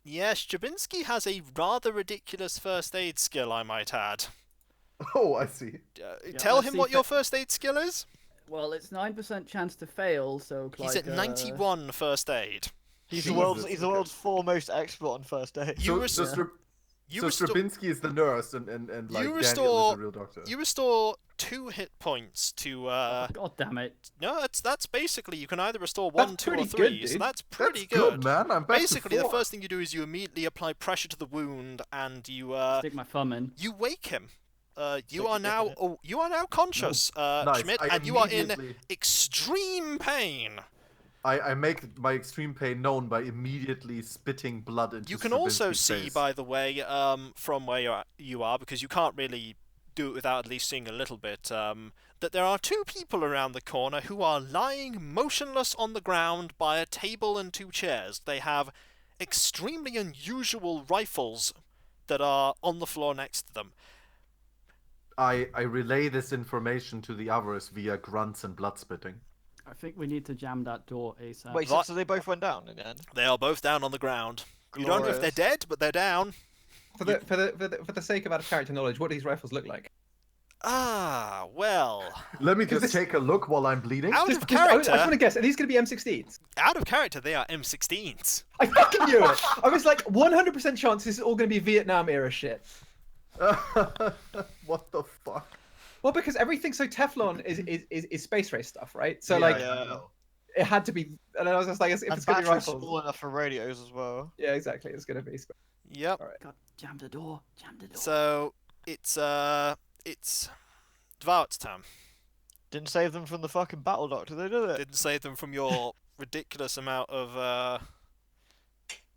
Yes, Jabinski has a rather ridiculous first aid skill, I might add. Oh, I see. Yeah, Tell let's him see what if your it- first aid skill is. Well, it's 9% chance to fail, so He's like at 91 first aid. He's Jesus, the okay. world's foremost expert on first aid. You So, rest- so, Yeah. You so restore. Stravinsky is the nurse, and like You Daniel restore. is the real doctor. You restore 2 hit points to. God damn it. No, that's basically you can either restore That's 1, 2, or pretty 3. good, So dude. that's pretty That's good, man. I'm back Basically, to the 4. first thing you do is you immediately apply pressure to the wound, and you Stick my thumb in. you wake him. You Stick are your dick now in it. you are now conscious, Nice. Schmidt, I and you are in immediately- extreme pain. I make my extreme pain known by immediately spitting blood into. You can also Stravinsky's see, face. by the way, from where you are, because you can't really do it without at least seeing a little bit, that there are 2 people around the corner who are lying motionless on the ground by a table and 2 chairs. They have extremely unusual rifles that are on the floor next to them. I relay this information to the others via grunts and blood spitting. I think we need to jam that door ASAP. Wait, so they both went down in the end? They are both down on the ground. You don't know if they're Glorious. dead, but they're down. For the sake of out of character knowledge, what do these rifles look like? Ah, well. Let me just this- take a look while I'm bleeding. Out of I just character, want to guess. Are these going to be M16s? out of character, they are M16s. I fucking knew it. I was like 100% chance this is all going to be Vietnam era shit. What the fuck? Well, because everything so Teflon is space race stuff, right? So Yeah, like yeah, I know. it had to be, and I was just like, if And it's going to be batteries rifles, small enough for radios as well. yeah, exactly, it's going to be. Yep. All right. God, jam the door. Jam the door. So it's Dvart's turn. Didn't save them from the fucking battle doctor, they did it. Didn't save them from your ridiculous amount of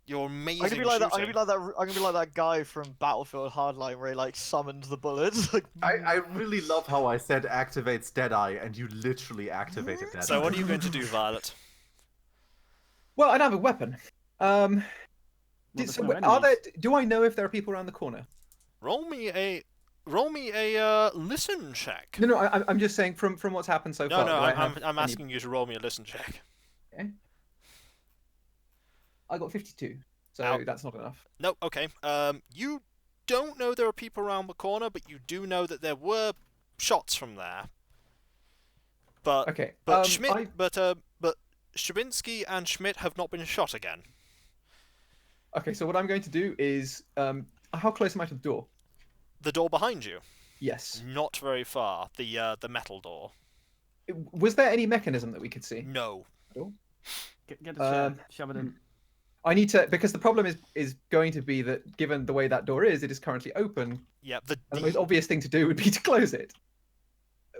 your amazing I'm gonna be like that. I'm gonna shooting. be like that. I'm gonna be like that guy from Battlefield Hardline where he like summons the bullets. Like, I really love how I said activates Deadeye, and you literally activated Deadeye. So what are you going to do, Violet? Well, I don't have a weapon. Well, there's So no are there? enemies. Do I know if there are people around the corner? Roll me a listen check. No, I'm just saying from what's happened so No, far. no, do I have I'm any- asking you to roll me a listen check. I got 52, so Ow. that's not enough. No, okay. You don't know there are people around the corner, but you do know that there were shots from there. But Okay, but Schmidt, but Stravinsky and Schmidt have not been shot again. Okay, so what I'm going to do is, how close am I to the door? The door behind you, Yes. not very far. The metal door. Was there any mechanism that we could see? No. Get a chair, Um, shove it in. I need to, because the problem is going to be that given the way that door is, it is currently open, Yeah. and the most obvious thing to do would be to close it,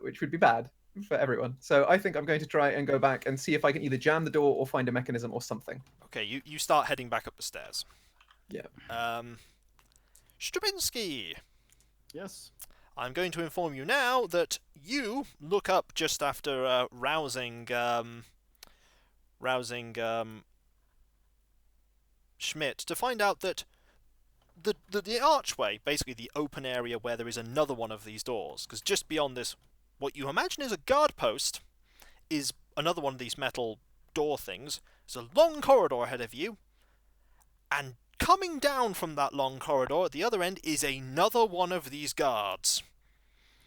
which would be bad for everyone. So I think I'm going to try and go back and see if I can either jam the door or find a mechanism or something. Okay. You start heading back up the stairs. Yeah. Stravinsky. Yes. I'm going to inform you now that you look up just after rousing Schmidt to find out that the archway, basically the open area where there is another one of these doors, because just beyond this, what you imagine is a guard post, is another one of these metal door things. There's a long corridor ahead of you, and coming down from that long corridor at the other end is another one of these guards.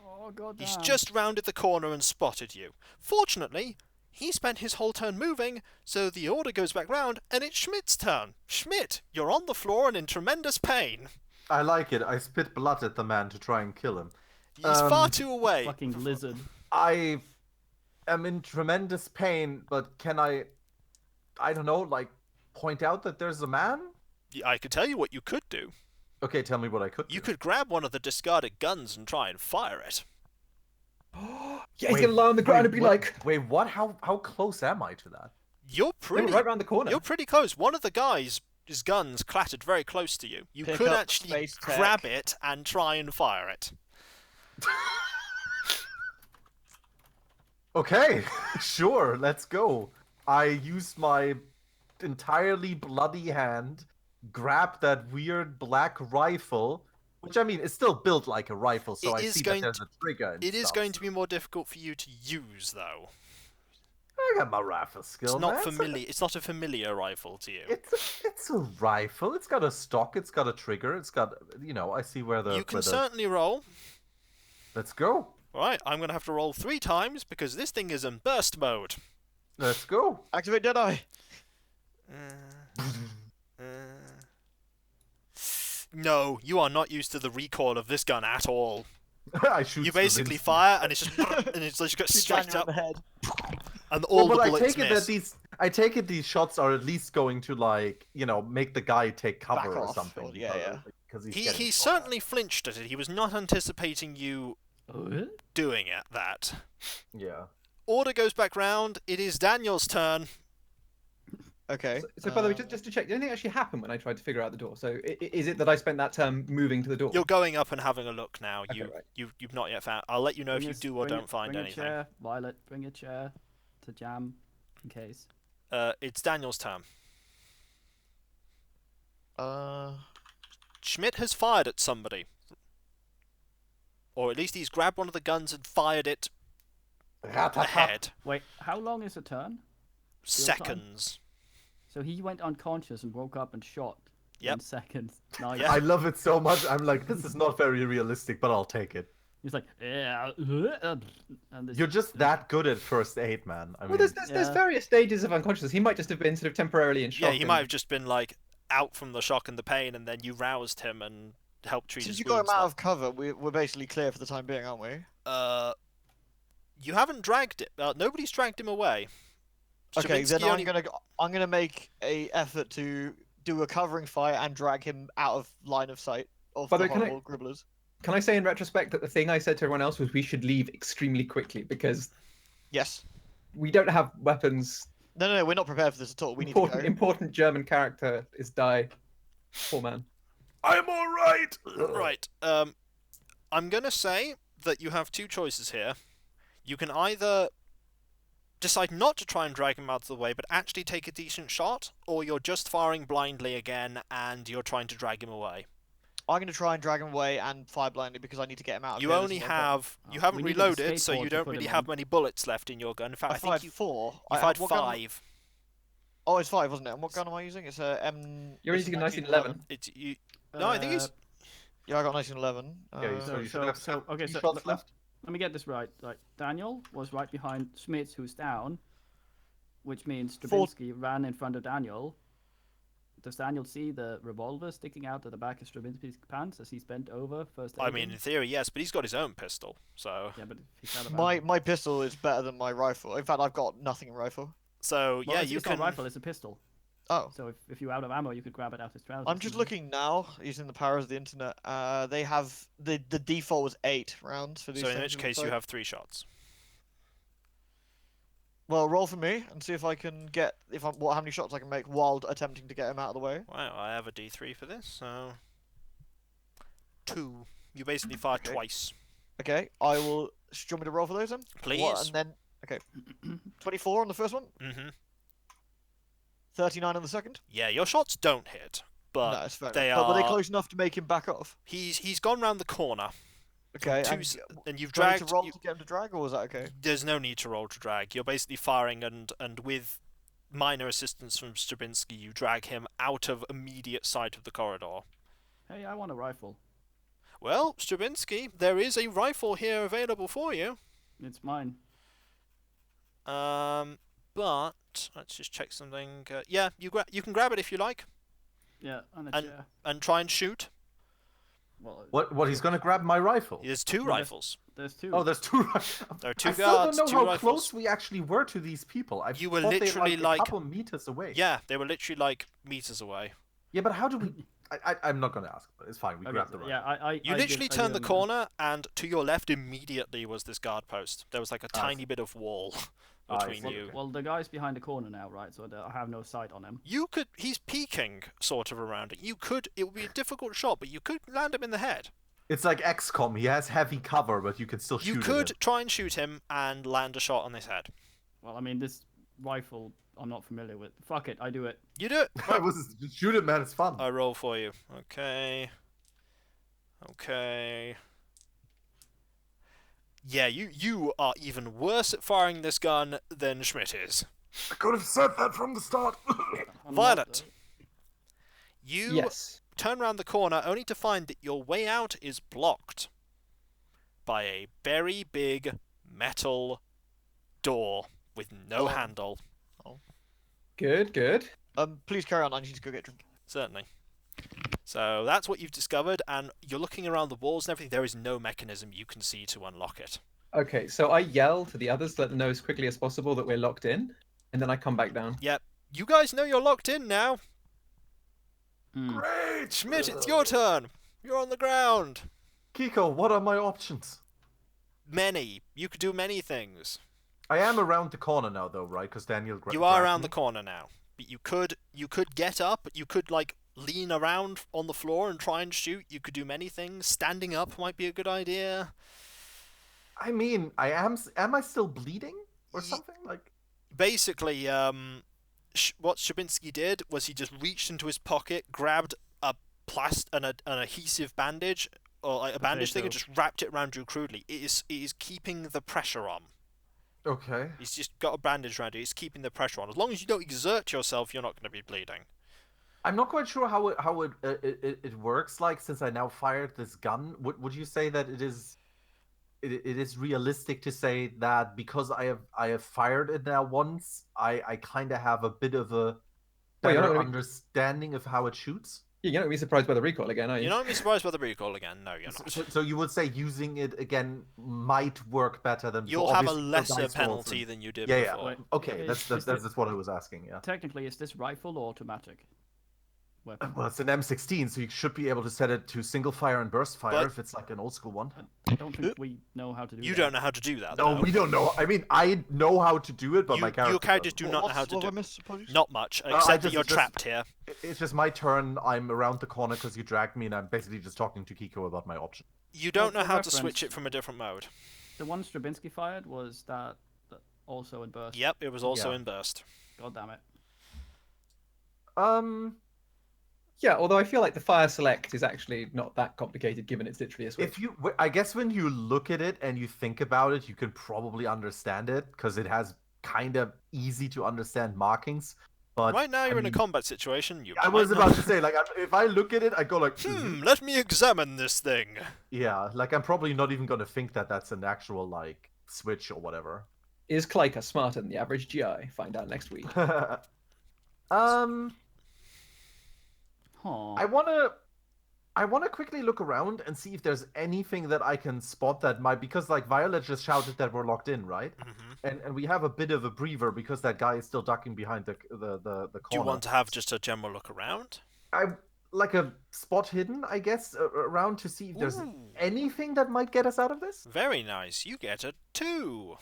Oh god damn. He's just rounded the corner and spotted you. Fortunately, he spent his whole turn moving, so the order goes back round, and it's Schmidt's turn. Schmidt, you're on the floor and in tremendous pain. I like it. I spit blood at the man to try and kill him. He's far too away. fucking lizard. I am in tremendous pain, but can I don't know, like, point out that there's a man? I could tell you what you could do. Okay, tell me what I could do. You could grab one of the discarded guns and try and fire it. Yeah, he's gonna lie on the ground and be like, Wait, what? How close am I to that? You're "They were pretty. right around the corner." You're pretty close. One of the guys' his guns clattered very close to you. You Pick could up actually space tech. grab it and try and fire it. Okay, sure, let's go. I use my entirely bloody hand, grab that weird black rifle, which I mean is still built like a rifle, so It I is see going that there's a trigger. And It is stuff. going to be more difficult for you to use, though. I got my rifle skill. It's not man. familiar. It's not a familiar rifle to you. It's a rifle. It's got a stock. It's got a trigger. It's got, I see where the. You can where the... certainly roll. Let's go. Right, I'm going to have to roll 3 times because this thing is in burst mode. Let's go. Activate Deadeye. No, you are not used to the recoil of this gun at all. I shoot. You basically fire, and it's just and it's just got Shoot straight Daniel up, in the head. and all Well, the but bullets I take it these shots are at least going to make the guy take cover Back or off, something. or- yeah. Because He certainly flinched at it. He was not anticipating you doing it. That Yeah. order goes back round. It is Daniel's turn. Okay. So by the way, just to check, did anything actually happen when I tried to figure out the door? So is it that I spent that turn moving to the door? You're going up and having a look now. Okay, right. You've not yet found. I'll let you know if you do or don't find bring anything. A chair, Violet, bring a chair to jam, in case. It's Daniel's turn. Schmidt has fired at somebody, or at least he's grabbed one of the guns and fired it ahead. Wait, how long is a turn? Seconds. So he went unconscious and woke up and shot. Yep. In seconds. Nice. Yeah. I love it so much. I'm like, this is not very realistic, but I'll take it. He's like, yeah. And this, You're just that good at first aid, man. I Well, mean, there's various stages of unconsciousness. He might just have been sort of temporarily in shock. Yeah, he might have just been like out from the shock and the pain, and then you roused him and helped treat Since his you got wounds. him out of cover, we're basically clear for the time being, aren't we? You haven't dragged it. Nobody's dragged him away. Okay, then Stravinsky I'm gonna make a effort to do a covering fire and drag him out of line of sight of By the the way, can I- horrible gribblers. Can I say in retrospect that the thing I said to everyone else was we should leave extremely quickly because Yes. we don't have weapons. No, we're not prepared for this at all. We need to go. Important German character is die. Poor man. I'm all right. Right. I'm gonna say that you have 2 choices here. You can either decide not to try and drag him out of the way, but actually take a decent shot, or you're just firing blindly again and you're trying to drag him away. I'm gonna try and drag him away and fire blindly because I need to get him out. of You here. only This is my problem. have you haven't we need a reloaded, so skateboard you to don't put really him have on. many bullets left in your gun. In fact, I I think fired you 4. fired what gun- 5. Oh, it's 5, wasn't it? And what gun am I using? It's a M. You're it's using a 1911. 1911. It's you. No, I think he's. Yeah, I got 1911. Yeah, so you should have okay, two so shots left. let me get this right. Like Daniel was right behind Schmitz, who's down, which means Stravinsky ran in front of Daniel. Does Daniel see the revolver sticking out at the back of Stravinsky's pants as he's bent over first? I mean, in theory, yes, but he's got his own pistol, so. yeah, but if he's out of My pistol is better than my rifle. In fact, I've got nothing in rifle. So well, yeah, it's, you it's can. not a rifle, it's a pistol. Oh. So if you're out of ammo, you could grab it out his trousers. I'm just looking now using the powers of the internet. They have the default was 8 rounds for these. So in things, which it case looks you like. have 3 shots. Well, roll for me and see if I can get how many shots I can make while attempting to get him out of the way. Wow, I have a D3 for this, so 2. You basically fire Okay. twice. Okay, I will. Do you want me to roll for those then? Please. And then 24 on the first one, Mhm. 39 on the second. Yeah, your shots don't hit, but No, it's fair they enough. But were they are- close enough to make him back off? he's gone round the corner. Okay, Two and s- and you've do I need dragged. to roll to get him to drag, or was that okay? There's no need to roll to drag. You're basically firing, and with minor assistance from Stravinsky, you drag him out of immediate sight of the corridor. Hey, I want a rifle. Well, Stravinsky, there is a rifle here available for you. It's mine. But let's just check something. Yeah, you can grab it if you like, Yeah, on a And- chair. and try and shoot. Well, What? He's gonna grab my rifle? There's 2 Yes. rifles. there's 2. Oh, there's 2 rifles. There are 2 I still guards, don't know 2 how rifles. close we actually were to these people. I You were thought they were, literally, a like- couple meters away. Yeah, they were literally like meters away. Yeah, but how do we? I'm not gonna ask. But it's fine. We Okay, grabbed the so, rifle. yeah, You literally turned the corner, and to your left immediately was this guard post. There was like a I tiny see. bit of wall I between see. you. Well, the guy's behind the corner now, right? So I have no sight on him. You could. He's peeking sort of around it. You could. It would be a difficult shot, but you could land him in the head. It's like XCOM. He has heavy cover, but you can still shoot. You at could him. try and shoot him and land a shot on his head. Well, I mean, this rifle I'm not familiar with. Fuck it, I do it. You do it. I was just shoot it, man. It's fun. I roll for you. Okay. Okay. Yeah, you are even worse at firing this gun than Schmidt is. I could have said that from the start. I'm Violet. not, You Yes. turn around the corner only to find that your way out is blocked by a very big metal door with no handle. Good, good. Please carry on. I need to go get a drink. Certainly. So that's what you've discovered, and you're looking around the walls and everything. There is no mechanism you can see to unlock it. Okay, so I yell to the others to let them know as quickly as possible that we're locked in, and then I come back down. Yep. You guys know you're locked in now. Great! Schmidt, it's your turn. You're on the ground. Kiko, what are my options? Many. You could do many things. I am around the corner now, though, right? Because Daniel. You are around the corner now. But you could get up. You could lean around on the floor and try and shoot. You could do many things. Standing up might be a good idea. I mean, I am. Am I still bleeding or something? Like. Basically, what Shabinsky did was he just reached into his pocket, grabbed a an adhesive bandage or like a bandage thing, and just wrapped it around you crudely. It is keeping the pressure on. Okay. He's just got a bandage around you. It's keeping the pressure on. As long as you don't exert yourself, you're not going to be bleeding. I'm not quite sure how it works. Like, since I now fired this gun, would you say that it is realistic to say that because I have fired it now once, I kind of have a bit of a better understanding of how it shoots? You're not going to be surprised by the recoil again, are you? You're not going to be surprised by the recoil again. No, you're not. So you would say using it again might work better than you'll before. have a Obviously, lesser penalty than you did yeah, before. yeah. Okay, that's what I was asking. Yeah. Technically, is this rifle or automatic weapon? Well, it's an M16, so you should be able to set it to single fire and burst fire But- if it's like an old school one. I don't think we know how to do that. You don't know how to do that. No, though. we don't know. I mean, I know how to do it, but my character. Your characters doesn't. do not know how to What do. I missed, apologies? Not much, I except that just- you're just- trapped here. It's just my turn. I'm around the corner because you dragged me, and I'm basically just talking to Kiko about my option. You don't know for how to reference- switch it from a different mode. The one Stravinsky fired was that also in burst. Yep, it was also Yeah. in burst. God damn it. Yeah, although I feel like the fire select is actually not that complicated given it's literally a switch. If you, I guess when you look at it and you think about it, you can probably understand it because it has kind of easy to understand markings. But Right now, you're I in a mean, combat situation. I was about to say, like, if I look at it, I go like, Let me examine this thing. yeah, like I'm probably not even gonna think that that's an actual like switch or whatever. Is Klika smarter than the average GI? Find out next week. Huh. I wanna quickly look around and see if there's anything that I can spot that might, because like Violet just shouted that we're locked in, right? Mhm. And we have a bit of a breather because that guy is still ducking behind the corner. Do you want to have just a general look around? I like a spot hidden, I guess, around to see if there's Ooh. anything that might get us out of this. Very nice. You get a 2,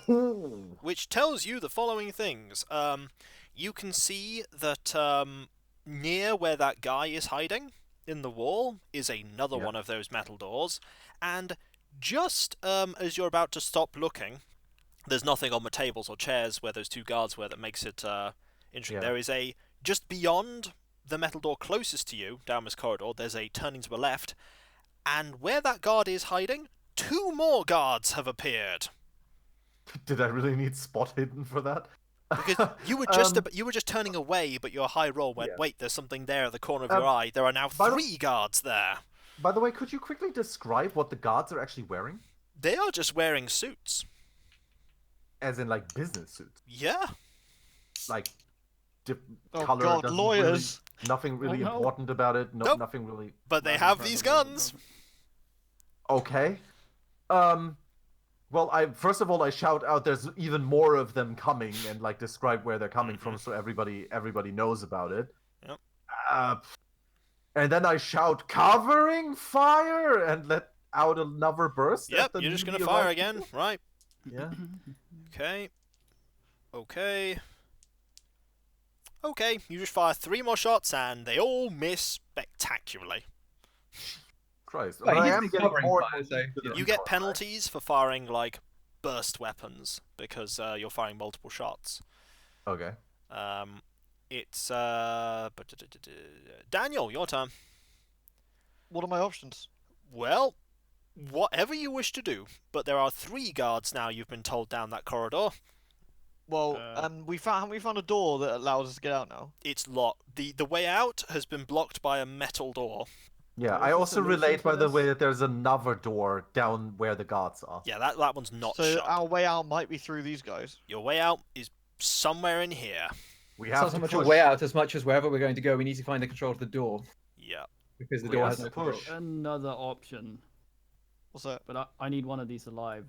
Ooh. which tells you the following things. You can see that near where that guy is hiding in the wall is another Yeah. one of those metal doors, and just as you're about to stop looking, there's nothing on the tables or chairs where those two guards were that makes it interesting. Yeah. There is a just beyond the metal door closest to you down this corridor. There's a turning to the left, and where that guard is hiding, 2 more guards have appeared. Did I really need spot hidden for that? Because you were just you were just turning away, but your high roll went. Yeah. Wait, there's something there at the corner of your eye. There are now by the- 3 guards there. By the way, could you quickly describe what the guards are actually wearing? They are just wearing suits. As in like business suits, Yeah. like Oh color. God, doesn't lawyers. Really, nothing really no. important about it. No, Nope. nothing really. But they have these guns. Okay. Well, first of all I shout out. There's even more of them coming, and like describe where they're coming from, so everybody knows about it. Yep. And then I shout, "Covering fire!" and let out another burst. at Yep, the you're just gonna newly fire arrived again, people. right? Yeah. Okay. Okay, you just fire 3 more shots and they all miss spectacularly. Christ. Well, But I he's am been getting covering more fire, so, into the yeah. You get recoil, right? penalties for firing like burst weapons because you're firing multiple shots. Okay. It's Daniel, your turn. What are my options? Well, Whatever you wish to do, but there are 3 guards now. You've been told down that corridor. Well, haven't we found a door that allows us to get out now? It's locked. The way out has been blocked by a metal door. Yeah, What's I the also solution relate, to by the this? way, that there's another door down where the guards are. Yeah, that one's not So shut. our way out might be through these guys. Your way out is somewhere in here. We It's have not so to much push. a way out as much as wherever we're going to go, we need to find the control to the door Yeah. because the We door have has to no control. push. Another option, What's that? but I need one of these alive.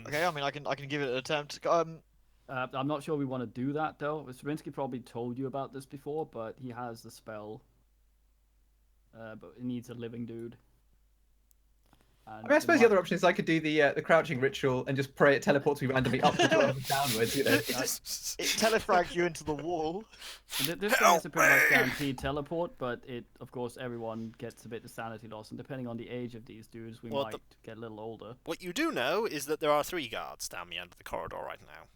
Okay, I mean, I can give it an attempt. I'm not sure we want to do that though. Stravinsky probably told you about this before, but he has the spell. But it needs a living dude. And I mean, I suppose it the other might- option is I could do the crouching ritual and just pray it teleports me randomly up the door and downwards. You know, It telefrags you into the wall. This thing is a pretty much guaranteed teleport, but of course, everyone gets a bit of sanity loss, and depending on the age of these dudes, we Well, might get a little older. What you do know is that there are 3 guards down the end of the corridor right now.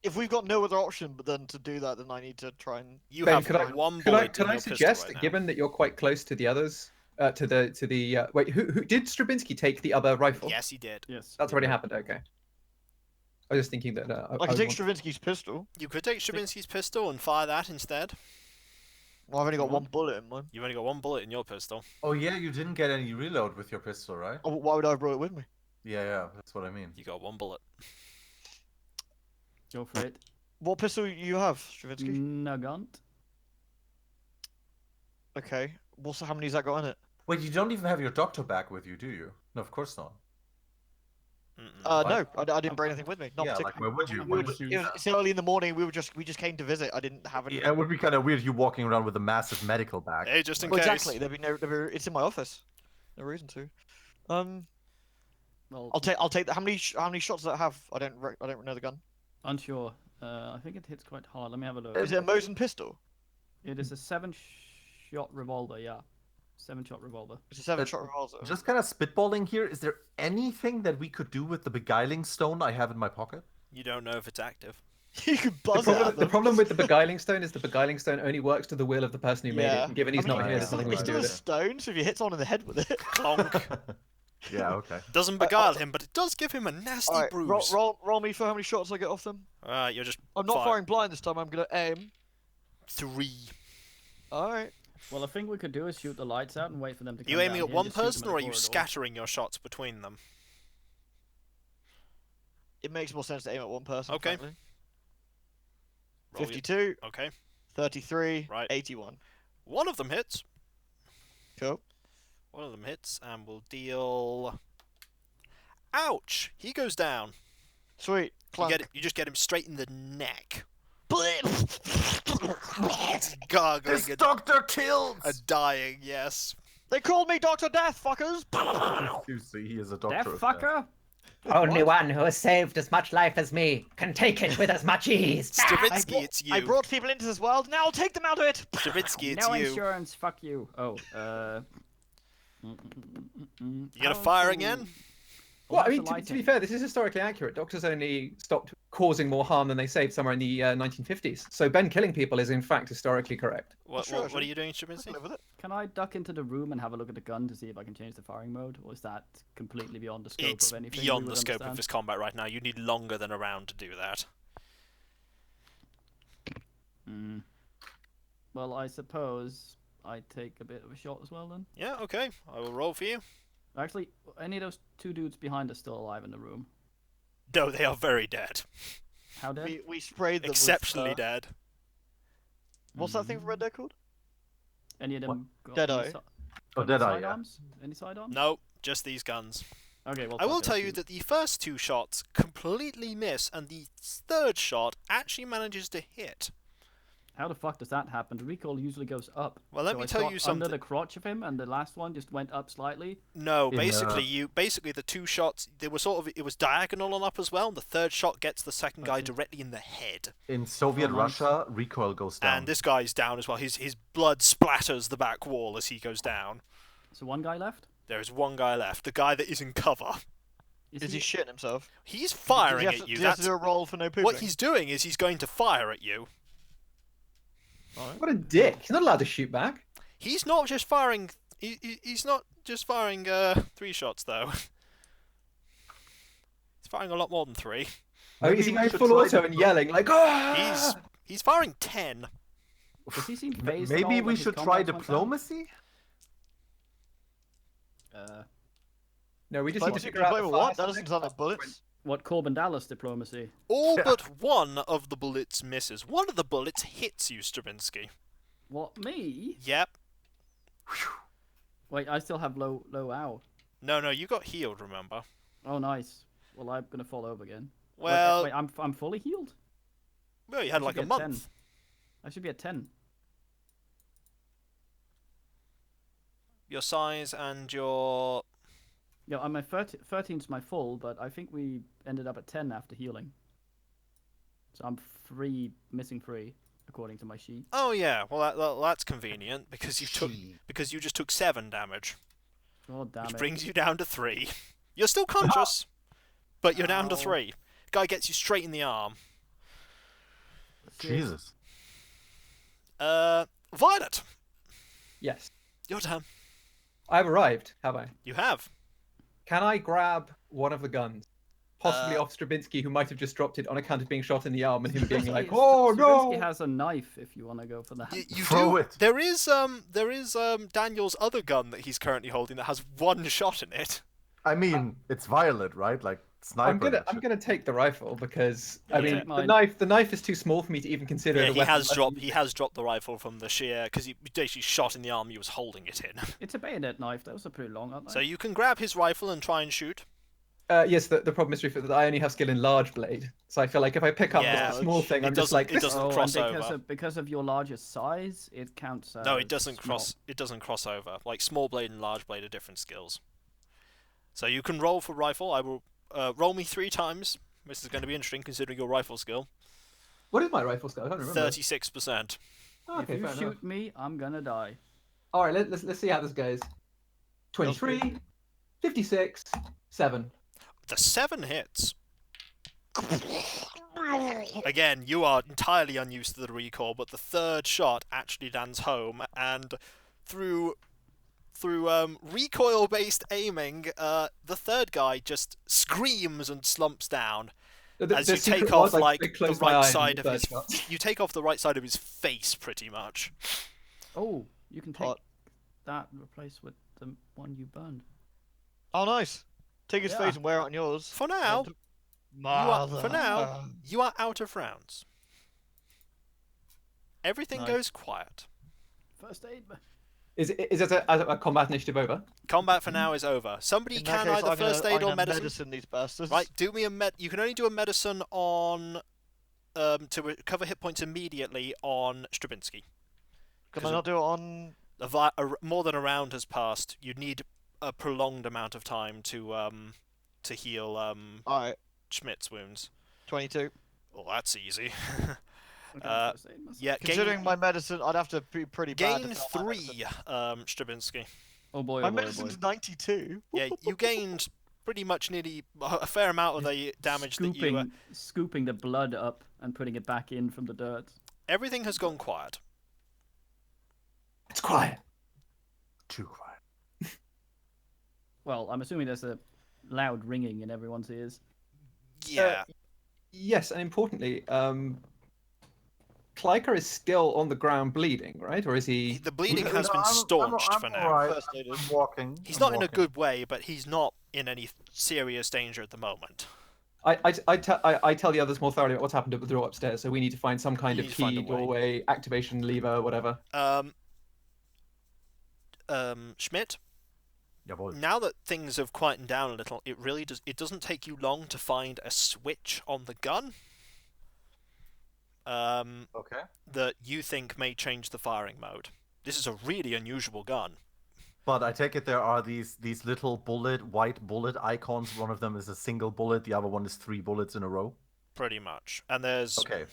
If we've got no other option but then to do that, then I need to try and. You Ben, have could I- one could I bullet in your pistol suggest, right now. given that you're quite close to the others, wait, who did Stravinsky take the other rifle? Yes, he did. Yes. That's already happened. Okay. I was just thinking that. I can take Stravinsky's pistol. You could take Stravinsky's pistol and fire that instead. Well, I've only got 1 bullet in mine. You've only got 1 bullet in your pistol. Oh yeah, you didn't get any reload with your pistol, right? Oh, why would I have brought it with me? Yeah, that's what I mean. You got 1 bullet. Go for it. What pistol you have, Stravinsky? Nagant. Okay. How many's that got in it? Wait, you don't even have your doctor back with you, do you? No, of course not. Mm-mm. No, I didn't bring anything with me. Not Yeah, like particularly. why would you? I'm Why gonna would choose- you? It's early in the morning. We just came to visit. I didn't have any. Yeah, it would be kind of weird you walking around with a massive medical bag. Hey, just in Well, case. exactly. It's in my office. No reason to. Well, I'll take. How many shots does that have? I don't know the gun. unsure. I think it hits quite hard. Let me have a look. Is it a Mosin pistol? It is a 7-shot revolver. Yeah, 7-shot revolver. It's a 7-shot revolver. Just kind of spitballing here. Is there anything that we could do with the Beguiling Stone I have in my pocket? You don't know if it's active. You can The buzz it problem, at the them. problem with the Beguiling Stone is the Beguiling Stone only works to the will of the person who made Yeah. it. And given he's I mean, not here, it's there's nothing we It's can still do a with it. stone, so if you hit someone in the head with it. Clonk. Yeah, okay. Doesn't beguile him, but it does give him a nasty Alright, bruise. roll me for how many shots I get off them. You're just I'm not fire- firing blind this time. I'm gonna aim. 3. All right. Well, I think we could do is shoot the lights out and wait for them to come You aiming down at here and one just shoot them person, in or the are you corridor. scattering your shots between them? It makes more sense to aim at one person. Okay. frankly. Roll your- 52, Okay. 33, Right. 81. One of them hits. Cool. One of them hits and will deal. Ouch! He goes down. Sweet. You, Clunk. you just get him straight in the neck. They Gargling This doctor kills! dying, yes. called me Dr. Death, fuckers! You see, he is a doctor. Death of death. fucker! Only one who has saved as much life as me can take it with as much ease. Stravinsky, it's you. I brought people into this world, now I'll take them out of it! Stravinsky, it's No you. insurance, fuck you. Oh, You gonna fire again? Well, I What's mean, the to lighting? be fair, this is historically accurate. Doctors only stopped causing more harm than they saved somewhere in the 1950s. So Ben killing people is in fact historically correct. What, Sure, what sure. are you doing, I Stravinsky? can live with it. Can I duck into the room and have a look at the gun to see if I can change the firing mode, or is that completely beyond the scope It's of anything? we beyond would the scope of understand? this combat right now. You need longer than a round to do that. Mm. Well, I suppose I take a bit of a shot as well then. Yeah, okay. I will roll for you. Actually, any of those 2 dudes behind us still alive in the room? No, they are very dead. How dead? We sprayed them Exceptionally with, dead. What's that thing from Red Dead called? Any of them got Deadeye. any Oh, any Deadeye, yeah. sidearms? Any sidearms? No, just these guns. Okay, well, I will fuck it, tell I'll you shoot. that the first 2 shots completely miss, and the third shot actually manages to hit. How the fuck does that happen? The recoil usually goes up. Well, let So me I tell shot you something. under the crotch of him, and the last one just went up slightly. No, In, basically the 2 shots, they were sort of, it was diagonal on up as well, and the third shot gets the second guy Okay. directly in the head. In Soviet Oh, Russia, recoil goes down. And this guy's down as well. His blood splatters the back wall as he goes down. So one guy left. There is one guy left, the guy that is in cover. Is he shitting himself? He's Does he firing have at to- you. does he have to That's do a roll for no pooping? what he's doing is he's going to fire at you. What a dick! He's not allowed to shoot back. He's not just firing. He's not just firing 3 shots though. He's firing a lot more than 3. Oh, Maybe is he we going should full try auto to- and yelling like, ah? He's firing 10. Does he seem phased at Maybe all we when his should try comrades went down? diplomacy. No, we just need to Diplomacy figure out play the with what? fire That doesn't sound like bullets. What Corbin Dallas diplomacy? All Yeah. but one of the bullets misses. One of the bullets hits you, Stravinsky. What, me? Yep. Wait, I still have low ow. No, you got healed, remember? Oh, nice. Well, I'm gonna fall over again. Well, wait, I'm fully healed. well, you had I like should a be at 10. month. I should be at 10. Your size and your... Yeah, I'm at 13's my full, but I think we ended up at 10 after healing. So I'm missing 3, according to my sheet. Oh yeah, well that's convenient because you just took 7 damage, Oh, damn which it. brings you down to 3. You're still conscious, but you're down to Ow. 3. Guy gets you straight in the arm. Jesus. Violet, Yes. your turn. I've arrived, have I? You have. Can I grab one of the guns? Possibly Uh, off Stravinsky, who might have just dropped it on account of being shot in the arm and him being Stravinsky- like, oh Stravinsky no! has a knife if you want to go for that. You Throw do. it. There is Daniel's other gun that he's currently holding that has 1 shot in it. I mean, it's Violet, right? Like sniper. I'm gonna take the rifle because I Yeah. mean Take mine. the knife is too small for me to even consider Yeah, it a he weapon. has dropped the rifle from the sheer because he basically shot in the arm he was holding it in. It's a bayonet knife. Those are pretty long, aren't they? So you can grab his rifle and try and shoot. Yes, the problem is that I only have skill in large blade, so I feel like if I pick up Yeah, this small thing, it I'm just like, it this- doesn't oh, cross and over. because of your larger size, it counts as No, it doesn't small. cross. It doesn't cross over. Like small blade and large blade are different skills. So you can roll for rifle. I will roll me 3 times. This is going to be interesting considering your rifle skill. What is my rifle skill? I don't remember. 36%. Oh, okay, if you fair shoot enough. me, I'm gonna die. All right, let's see how this goes. 23, 56, 7. The 7 hits. Again, you are entirely unused to the recoil, but the 3rd shot actually lands home, and through recoil-based aiming, the 3rd guy just screams and slumps down as you take off like the right side of his. You take off the right side of his face, pretty much. Oh, you can take What? that and replace with the one you burned. Oh, nice. Take his Yeah. face and wear it on yours. For now, you are out of rounds. Everything Nice. goes quiet. First aid. Is it a combat initiative over? Combat for now is over. Somebody In that can case, either I'm gonna- first I'm aid or gonna medicine. these bastards. Right, do me a You can only do a medicine on to recover hit points immediately on Stravinsky. Can 'cause I not do it on? More than a round has passed. You need a prolonged amount of time to heal Alright, Schmidt's wounds. 22. Well, that's easy. Okay, Uh, first aid must- Yeah, Considering my medicine, I'd have to be pretty bad. to gain fail my 3, medicine. Stravinsky. Oh boy, My oh boy, oh boy. medicine's 92. Yeah, you gained pretty much nearly a fair amount of the damage that you. Scooping the blood up and putting it back in from the dirt. Everything has gone quiet. It's quiet. Too quiet. Well, I'm assuming there's a loud ringing in everyone's ears. Yeah. Yes, and importantly, Kleiker is still on the ground bleeding, right? Or is he? The bleeding has No, been staunched I'm for now. alright. First aid is- I'm walking. He's I'm not in a walking. good way, but he's not in any serious danger at the moment. I tell the others more thoroughly about what's happened at the door upstairs. So we need to find some kind You of need to find key, a way. doorway, activation lever, whatever. Schmidt, Jawohl. now that things have quietened down a little, it doesn't take you long to find a switch on the gun Okay. that you think may change the firing mode. This is a really unusual gun. But I take it there are these little white bullet icons. One of them is a single bullet. The other one is 3 bullets in a row. Pretty much. And there's Okay.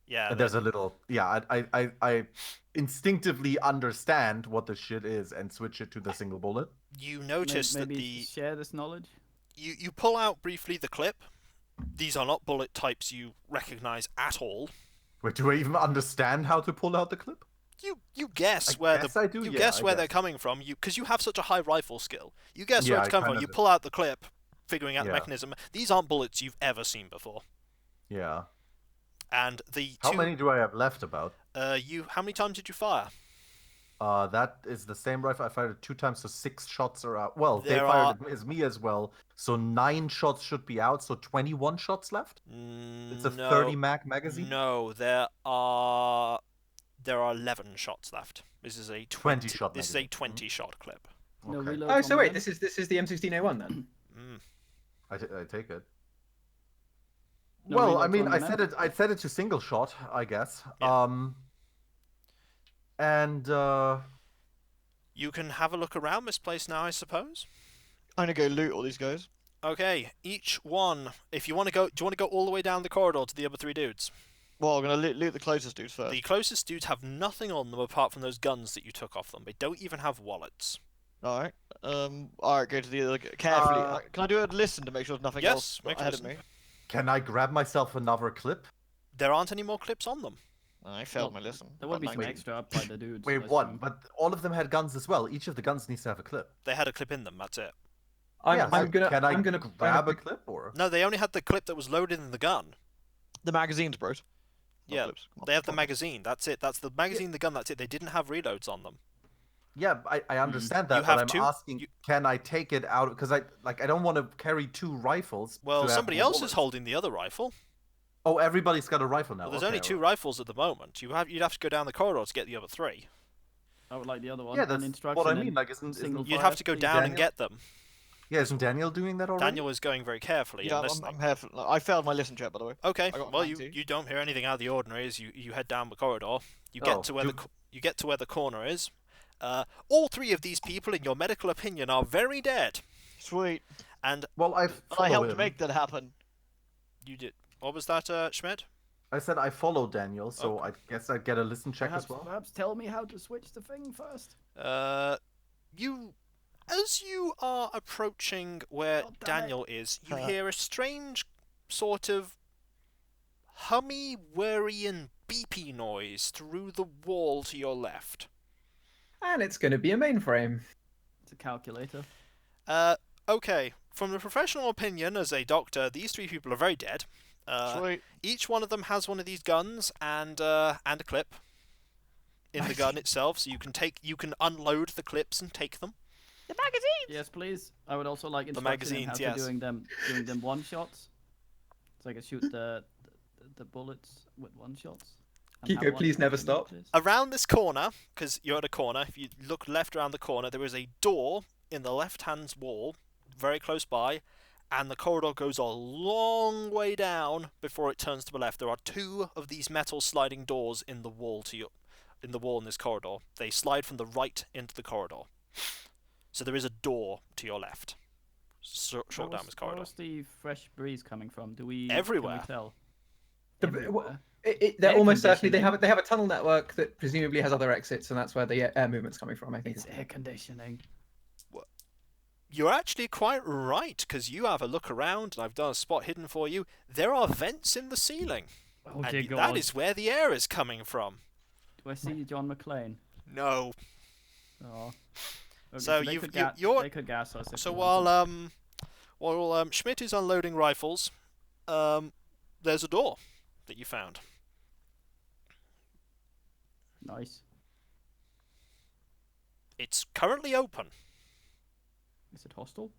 yeah, And there's a little. Yeah. I instinctively understand what the shit is and switch it to the single bullet. you notice that Maybe share this knowledge. you pull out briefly the clip. These are not bullet types you recognize at all. Wait, do I even understand how to pull out the clip? You guess I where guess I do, you yeah, guess I where they're guess. coming from. Because you have such a high rifle skill. You guess Yeah, where it's I coming from. kinda You do. pull out the clip, figuring out the Yeah. mechanism. These aren't bullets you've ever seen before. Yeah. And the How two. many do I have left about? How many times did you fire? That is the same rifle. I fired it 2 times, so 6 shots are out. Well, they There fired it as me as well, so 9 shots should be out. So 21 shots left. It's a No, 30 mag magazine. No, there are 11 shots left. This is a 20 shot This is a magazine. 20 shot clip. No Okay. reloads Oh, on so the wait, gun? this is the M16A1 then. Mm. I take it. No Well, I reloads mean, on I the said map? it. I said it to single shot, I guess. Yeah. And You can have a look around this place now, I suppose. I'm gonna go loot all these guys. Okay, each one. If you want to go, do you want to go all the way down the corridor to the other 3 dudes? Well, I'm gonna loot the closest dudes first. The closest dudes have nothing on them apart from those guns that you took off them. They don't even have wallets. All right. All right. Go to the other. Carefully. Uh, Can I do a listen to make sure there's nothing Yes, else make a ahead of listen. me? can I grab myself another clip? There aren't any more clips on them. I failed Well, my listen. There would be Got some 19. extra up by the dudes. Wait, I what? assume. But all of them had guns as well. Each of the guns needs to have a clip. They had a clip in them. That's it. Yeah, so I'm gonna grab a clip or? No, they only had the clip that was loaded in the gun. The magazines, bros. Not Yeah, clips. Come on, they have the come on. magazine. That's it. That's the magazine, the gun. That's it. They didn't have reloads on them. Yeah, I understand that, You but have I'm two- asking, you- can I take it out? Because I don't want to carry 2 rifles. Well, to have somebody more else is bullets. holding the other rifle. Oh, everybody's got a rifle now. Well, there's okay, only 2 alright. rifles at the moment. You'd have to go down the corridor to get the other 3. I would like the other one. Yeah, an that's instruction what I in mean. Like, isn't single You'd fire, have to go please. down and Daniel? get them. yeah, isn't Daniel doing that already? Daniel is going very carefully Yeah, and I'm listening. here for, I failed my listen check, by the way. Okay, I got well, you 90. don't hear anything out of the ordinary as you head down the corridor. You Oh, get to where you get to where the corner is. All 3 of these people, in your medical opinion, are very dead. Sweet. And Well, I And I follow helped him. make that happen. you did. What was that, Schmidt? I said I follow Daniel, so I guess I'd get a listen check Perhaps, as well. perhaps tell me how to switch the thing first. As you are approaching where God damn it. Daniel is, you hear a strange sort of hummy, worrying, beepy noise through the wall to your left. And it's going to be a mainframe. It's a calculator. Okay. From the professional opinion as a doctor, these 3 people are very dead. Sweet. Each one of them has one of these guns and a clip in the gun itself, so you can unload the clips and take them. The magazine. Yes, please. I would also like instruction in how magazines, to yes. doing them one shots, so I can shoot the bullets with one shots. and have Kiko, one please never in stop. place. Around this corner, because you're at a corner, if you look left around the corner, there is a door in the left-hand wall, very close by, and the corridor goes a long way down before it turns to the left. There are 2 of these metal sliding doors in the wall in this corridor. They slide from the right into the corridor. So there is a door to your left. Short down this Where corridor. was the fresh breeze coming from? Do we Everywhere. Can we tell? The- Everywhere. They're Air almost certainly they conditioning. have a tunnel network that presumably has other exits, and that's where the air movement's coming from. I think. It's air conditioning. You're actually quite right, because you have a look around, and I've done a spot hidden for you. There are vents in the ceiling. Oh dear And God! that is where the air is coming from. Do I see John McClane? No. Oh. Okay, So they you've- could you're- they could gas us. If So they wanted. while Schmidt is unloading rifles, there's a door that you found. Nice. It's currently open. Is it hostile?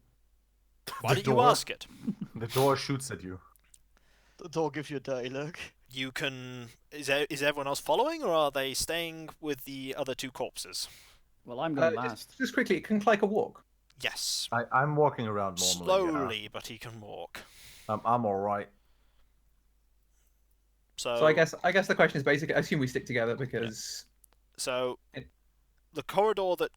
Why The did you door- ask it? The door shoots at you. The door gives you a dirty look. You can. Is everyone else following, or are they staying with the other 2 corpses? Well, I'm going Just, last. just quickly, it can like a walk. Yes. I'm walking around normally. Slowly, but he can walk. I'm all right. So, So I guess the question is basically, I assume we stick together because So, It- the corridor that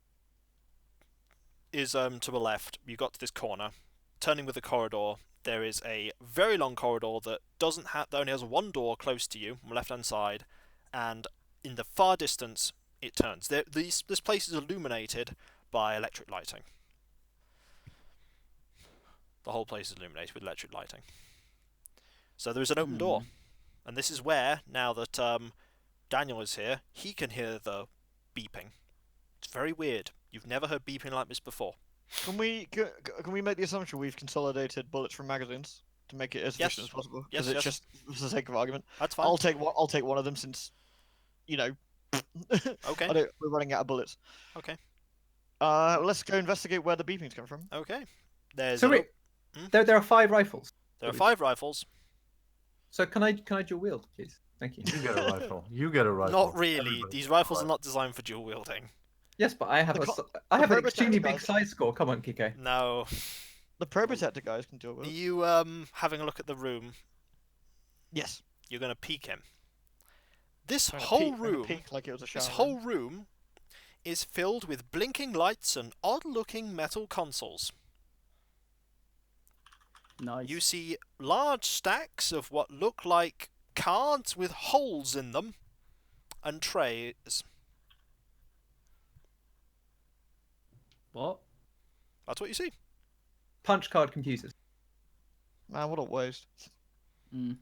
is to the left, you got to this corner. Turning with the corridor, there is a very long corridor that that only has 1 door close to you on the left-hand side, and in the far distance, it turns. This place is illuminated by electric lighting. The whole place is illuminated with electric lighting. So there is an open door. And this is where, now that Daniel is here, he can hear the beeping. It's very weird. You've never heard beeping like this before. Can we make the assumption we've consolidated bullets from magazines to make it as Yes. efficient as possible? Yes, Because it's yes. just for the sake of argument. That's fine. I'll take one of them since, you know. Okay. We're running out of bullets. Okay. Let's go investigate where the beepings come from. Okay. There's So a- wait, there are 5 rifles. there are 5 rifles. So can I dual wield, please? Thank you. You get a rifle. You get a rifle. Not really. Everybody These gets a rifles are rifle. not designed for dual wielding. Yes, but I have The a co- s- I have an purpose extremely of the big guys- size score. Come on, Kike. No. The Probotector guys can do it. Are With. you having a look at the room? Yes. You're gonna peek him. This I'm gonna whole peek- I'm gonna room, peek like it was a shower this room. whole room, is filled with blinking lights and odd-looking metal consoles. Nice. You see large stacks of what look like cards with holes in them, and trays. What? That's what you see. Punch card computers. Man, what a waste. Mm.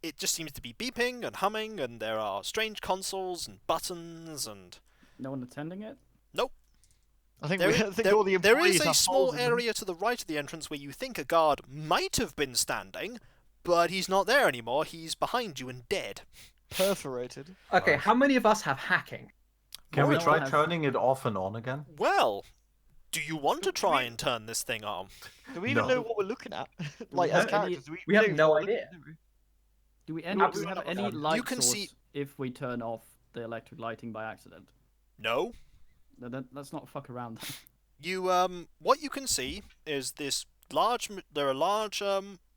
It just seems to be beeping and humming, and there are strange consoles and buttons and No one attending it? I think, there, I think there- all the there employees is a have small holes in them. area to the right of the entrance where you think a guard might have been standing, but he's not there anymore. He's behind you and dead. Perforated. Okay, Nice. how many of us have hacking? Can we More try has- turning it off and on again? Well, do you want to Do try we- and turn this thing on? Do we even No. know what we're looking at? we Like, as have any- characters, we have don't no know what we're idea. looking at, do we? Do we, No, do we we have don't any have- light You can source see- if we turn off the electric lighting by accident? No. Let's not fuck around. You what you can see is this there are large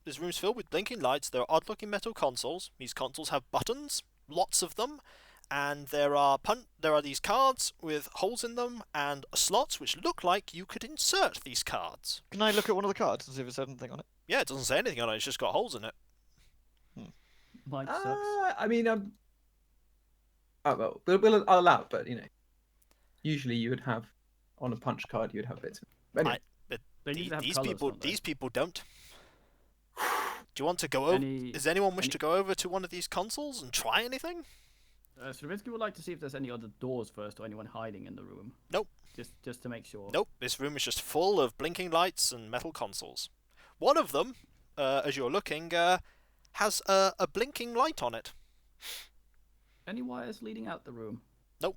this room's filled with blinking lights. There are odd-looking metal consoles. These consoles have buttons, lots of them, and there are these cards with holes in them and slots which look like you could insert these cards. Can I look at one of the cards and see if it says anything on it? Yeah, it doesn't say anything on it. It's just got holes in it. Mike sucks. I mean, oh well, I'll allow it, but you know, usually you would have on a punch card you would have bits. Anyway, They The- need to have these colours, people don't they? these people don't. Do you want to go over? Any- Does anyone wish any- to go over to one of these consoles and try anything? Stravinsky would like to see if there's any other doors first or anyone hiding in the room. Nope. Just to make sure. Nope, this room is just full of blinking lights and metal consoles. One of them, as you're looking, has a blinking light on it. Any wires leading out the room? Nope.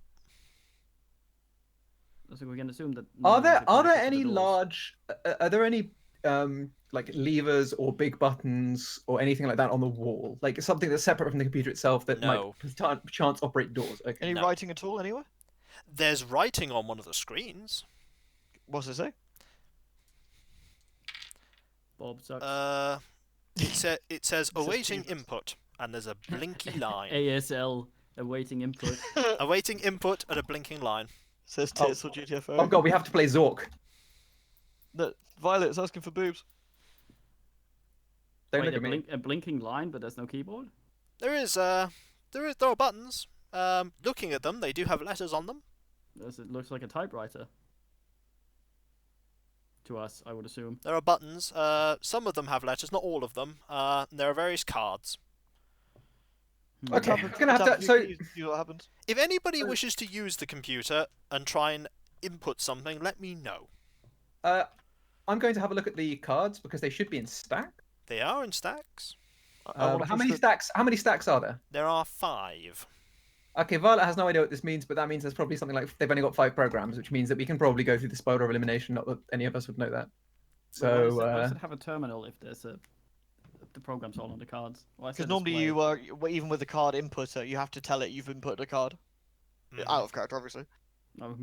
So we can assume that. are none of there these are any connected to the doors. large? Are there any like levers or big buttons or anything like that on the wall? Like something that's separate from the computer itself that No. might chance operate doors. Okay. Any No. writing at all anywhere? There's writing on one of the screens. What's it say? Bob sucks. It says awaiting Jesus. input, and there's a blinky line. ASL awaiting input. Awaiting input and a blinking line. says Oh. tits or GTFO. Oh god, we have to play Zork. Look, Violet's asking for boobs. Don't Wait, look at me. a blinking line, but there's no keyboard. There are buttons. Looking at them, they do have letters on them. It looks like a typewriter. To us, I would assume. There are buttons. Some of them have letters, not all of them. There are various cards. Okay, Tap- I'm gonna have tap to. a So few keys, see what happens. If anybody wishes to use the computer and try and input something, let me know. I'm going to have a look at the cards because they should be in stack. They are in stacks. I wanna How push many the- stacks? How many stacks are there? There are 5. Okay, Violet has no idea what this means, but that means there's probably something like they've only got 5 programs, which means that we can probably go through the spider of elimination. Not that any of us would know that. So why does it have a terminal if there's the program's all on the cards? Why is Because there normally display? even with the card inputter, you have to tell it you've inputted a card. Mhm. Out of character, obviously. Oh,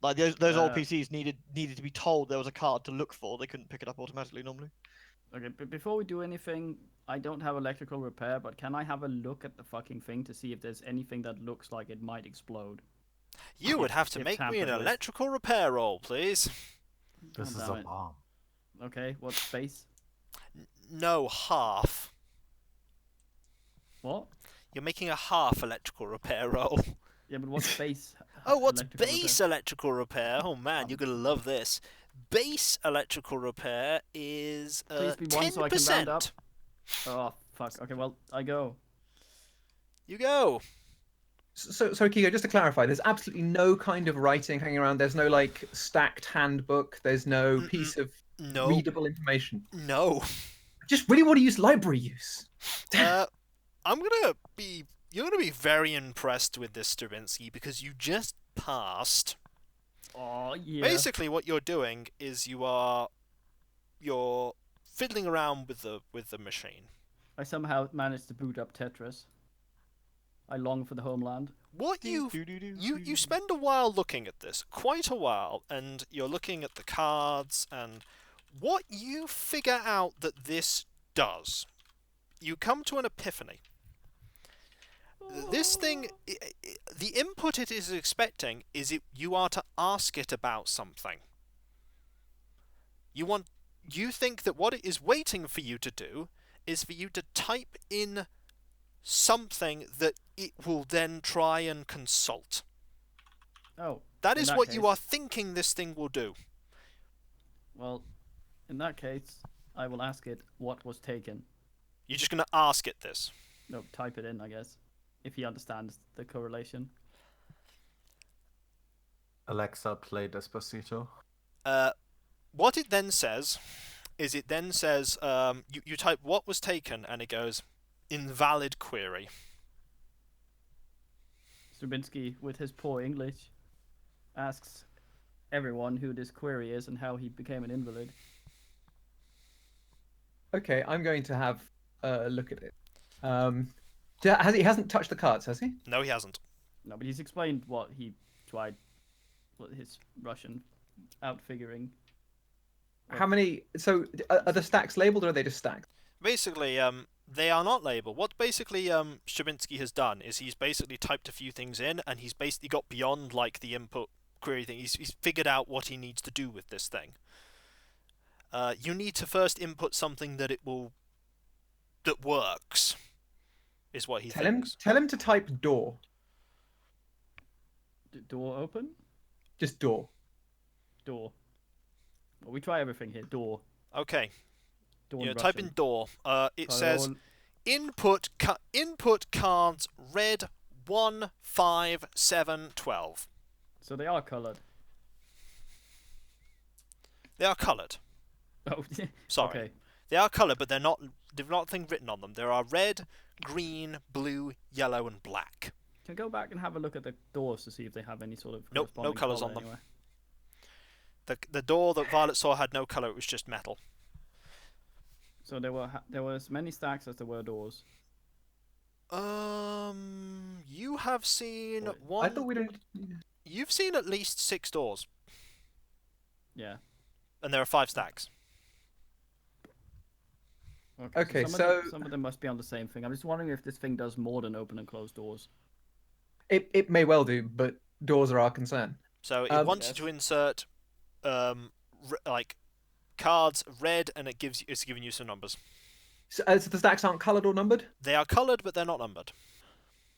Like those old Uh, PCs needed to be told there was a card to look for. They couldn't pick it up automatically normally. Okay, but before we do anything, I don't have electrical repair, but can I have a look at the fucking thing to see if there's anything that looks like it might explode? You would have to if make me an tampered with. electrical repair roll, please. This Oh, is damn a it. bomb. Okay, what space? No, half. What? You're making a half electrical repair roll. Yeah, but what's base? Oh, what's electrical base repair? electrical repair? Oh man, you're gonna love this. Base electrical repair is Please be one so I can round up. 10%. Oh, Fuck. Okay, well, I go. You go. So, Kiko, just to clarify, there's absolutely no kind of writing hanging around. There's no like stacked handbook. There's no piece of No. readable information. No. I just really want to use library use. You're gonna be very impressed with this, Stravinsky, because you just passed. Oh yeah. Basically, what you're doing is you're fiddling around with the machine. I somehow managed to boot up Tetris. I long for the homeland. What you spend a while looking at this, quite a while, and you're looking at the cards, and what you figure out that this does, you come to an epiphany. This thing, the input it is expecting is you are to ask it about something. You think that what it is waiting for you to do is for you to type in something that it will then try and consult. Oh. That in is that what case, you are thinking this thing will do. Well, in that case, I will ask it what was taken. You're just going to ask it this. No, type it in, I guess, if he understands the correlation. Alexa, play Despacito. What it then says is you type what was taken and it goes invalid query. Stravinsky, with his poor English, asks everyone who this query is and how he became an invalid. Okay, I'm going to have a look at it. He hasn't touched the cards, has he? No, he hasn't. No, but he's explained what he tried, what his Russian outfiguring. How many? So are the stacks labeled or are they just stacked? Basically, they are not labeled. What basically Stravinsky has done is he's basically typed a few things in, and he's basically got beyond like the input query thing. He's figured out what he needs to do with this thing. You need to first input something that works, is what he thinks. Tell him to type door. Door open? Just door. Door. Well, we try everything here. Door. Okay. Door Yeah, in type in Russian. door. It says Parole. input cards red 1, 5, 7, 12. So they are coloured. They are coloured. Oh, Sorry. Okay. They are coloured, but they're not. There's nothing written on them. There are red, green, blue, yellow, and black. Can I go back and have a look at the doors to see if they have any sort of Nope, no corresponding colours colour on them. anywhere? The door that Violet saw had no colour. It was just metal. So there were as many stacks as there were doors. You have seen Wait, one. I thought we didn't. You've seen at least 6 doors, Yeah. and there are 5 stacks. Okay, some of them must be on the same thing. I'm just wondering if this thing does more than open and close doors. It may well do, but doors are our concern. So it wants you Yes. to insert, like, cards red, and it's giving you some numbers. So the stacks aren't coloured or numbered. They are coloured, but they're not numbered.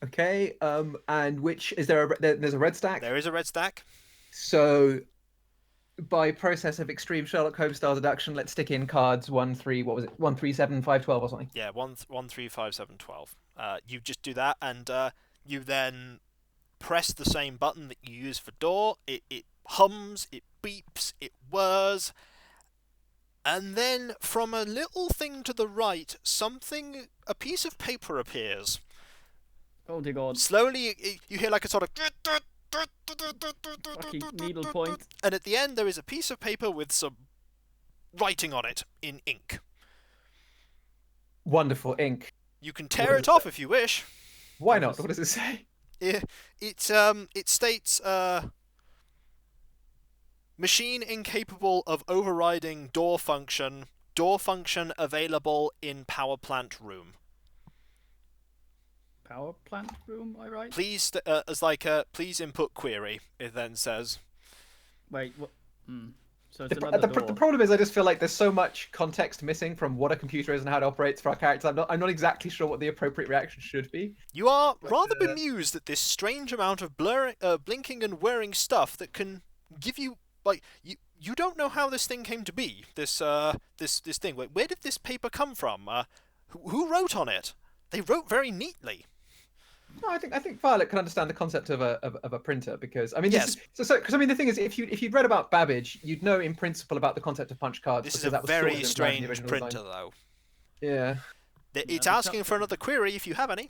Okay. And which is there? There's a red stack. There is a red stack. So, by process of extreme Sherlock Holmes style deduction, let's stick in cards 1, 3. What was it? 1, 3, 7, 5, 12 or something. Yeah, 1, 3, 5, 7, 12. You just do that, and you then press the same button that you use for door. It hums, it beeps, it whirs, and then from a little thing to the right, a piece of paper appears. Oh dear God! Slowly, you hear like a sort of Fucking needle point. and at the end there is a piece of paper with some writing on it in ink. Wonderful ink. You can tear it off if you wish. Why not? What does it say? It states machine incapable of overriding door function available in power plant room. Power plant room, am I right? Please please input query, it then says. Wait, what? So it's The another door. problem is, I just feel like there's so much context missing from what a computer is and how it operates for our characters. I'm not exactly sure what the appropriate reaction should be. You are rather bemused at this strange amount of blinking and whirring stuff that can give you, like, you don't know how this thing came to be. This thing. Where did this paper come from? Who wrote on it? They wrote very neatly. No, I think Violet can understand the concept of a printer because I mean, Yes. because I mean the thing is, if you'd read about Babbage, you'd know in principle about the concept of punch cards. This is because a that was sort of very implied in the strange original printer, design. though. Yeah. It's the asking for chapter- another query if you have any.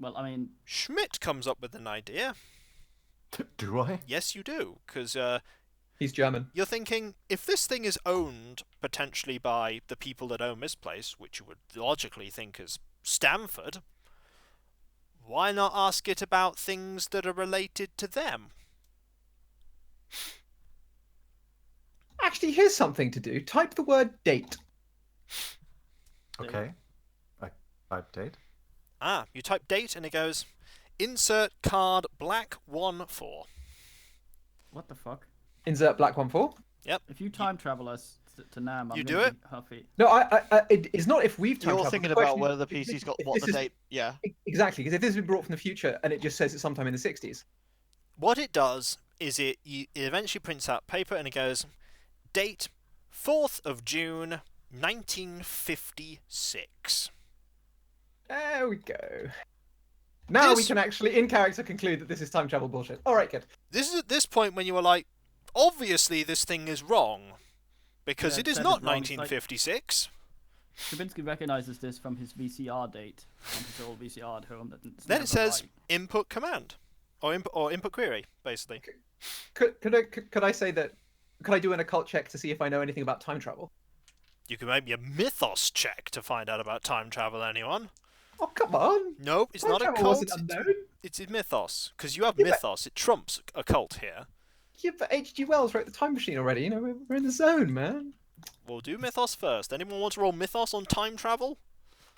Well, I mean, Schmidt comes up with an idea. Do I? Yes, you do, because He's German. you're thinking, if this thing is owned potentially by the people that own this place, which you would logically think is Stamford, why not ask it about things that are related to them? Actually, here's something to do. Type the word date. Okay. I type date. Ah, you type date and it goes, insert card black 1-4. what the fuck? Insert black 1-4. If you time travel us to Nam, I'm You gonna do it? be huffy. No, it's not if we've time You're traveled. thinking The about question- whether the PC's got what this the is- date. Yeah. Exactly, because if this has been brought from the future and it just says it's sometime in the 60s. What it does is it eventually prints out paper and it goes, date 4th of June 1956. There we go. Now we This- can actually, in character, conclude that this is time travel bullshit. All right, good. This is at this point when you are like, obviously this thing is wrong, because Yeah, it is said not it's wrong, it's like- 1956. Stravinsky recognizes this from his VCR date on his old VCR at home. That's Then never it says right. input command, or input query, basically. Could I say that? Could I do an occult check to see if I know anything about time travel? You can make me a mythos check to find out about time travel, anyone. Oh, come on. Nope, it's Time not a travel cult. wasn't unknown. It's a mythos, because you have Yeah, but- mythos. It trumps a cult here. Yeah, but H.G. Wells wrote the Time Machine already. You know, we're in the zone, man. We'll do mythos first. Anyone want to roll mythos on time travel?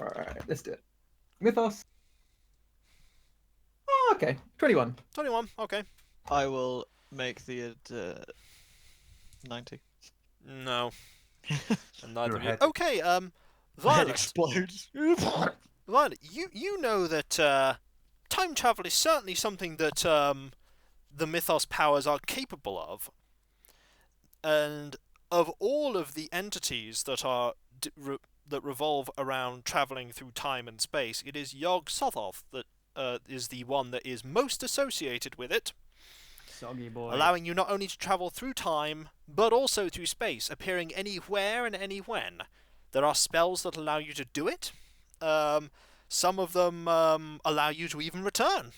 All right, let's do it. Mythos. Oh, okay. 21. 21, okay. I will make the 90. No. And neither Your of you. head- Okay, My head Violet. explodes. Violet, you know that time travel is certainly something that the mythos powers are capable of. And of all of the entities that are that revolve around traveling through time and space, it is yog-sothoth that is the one that is most associated with it, Soggy boy. allowing you not only to travel through time, but also through space, appearing anywhere and any when. There are spells that allow you to do it. Some of them allow you to even return.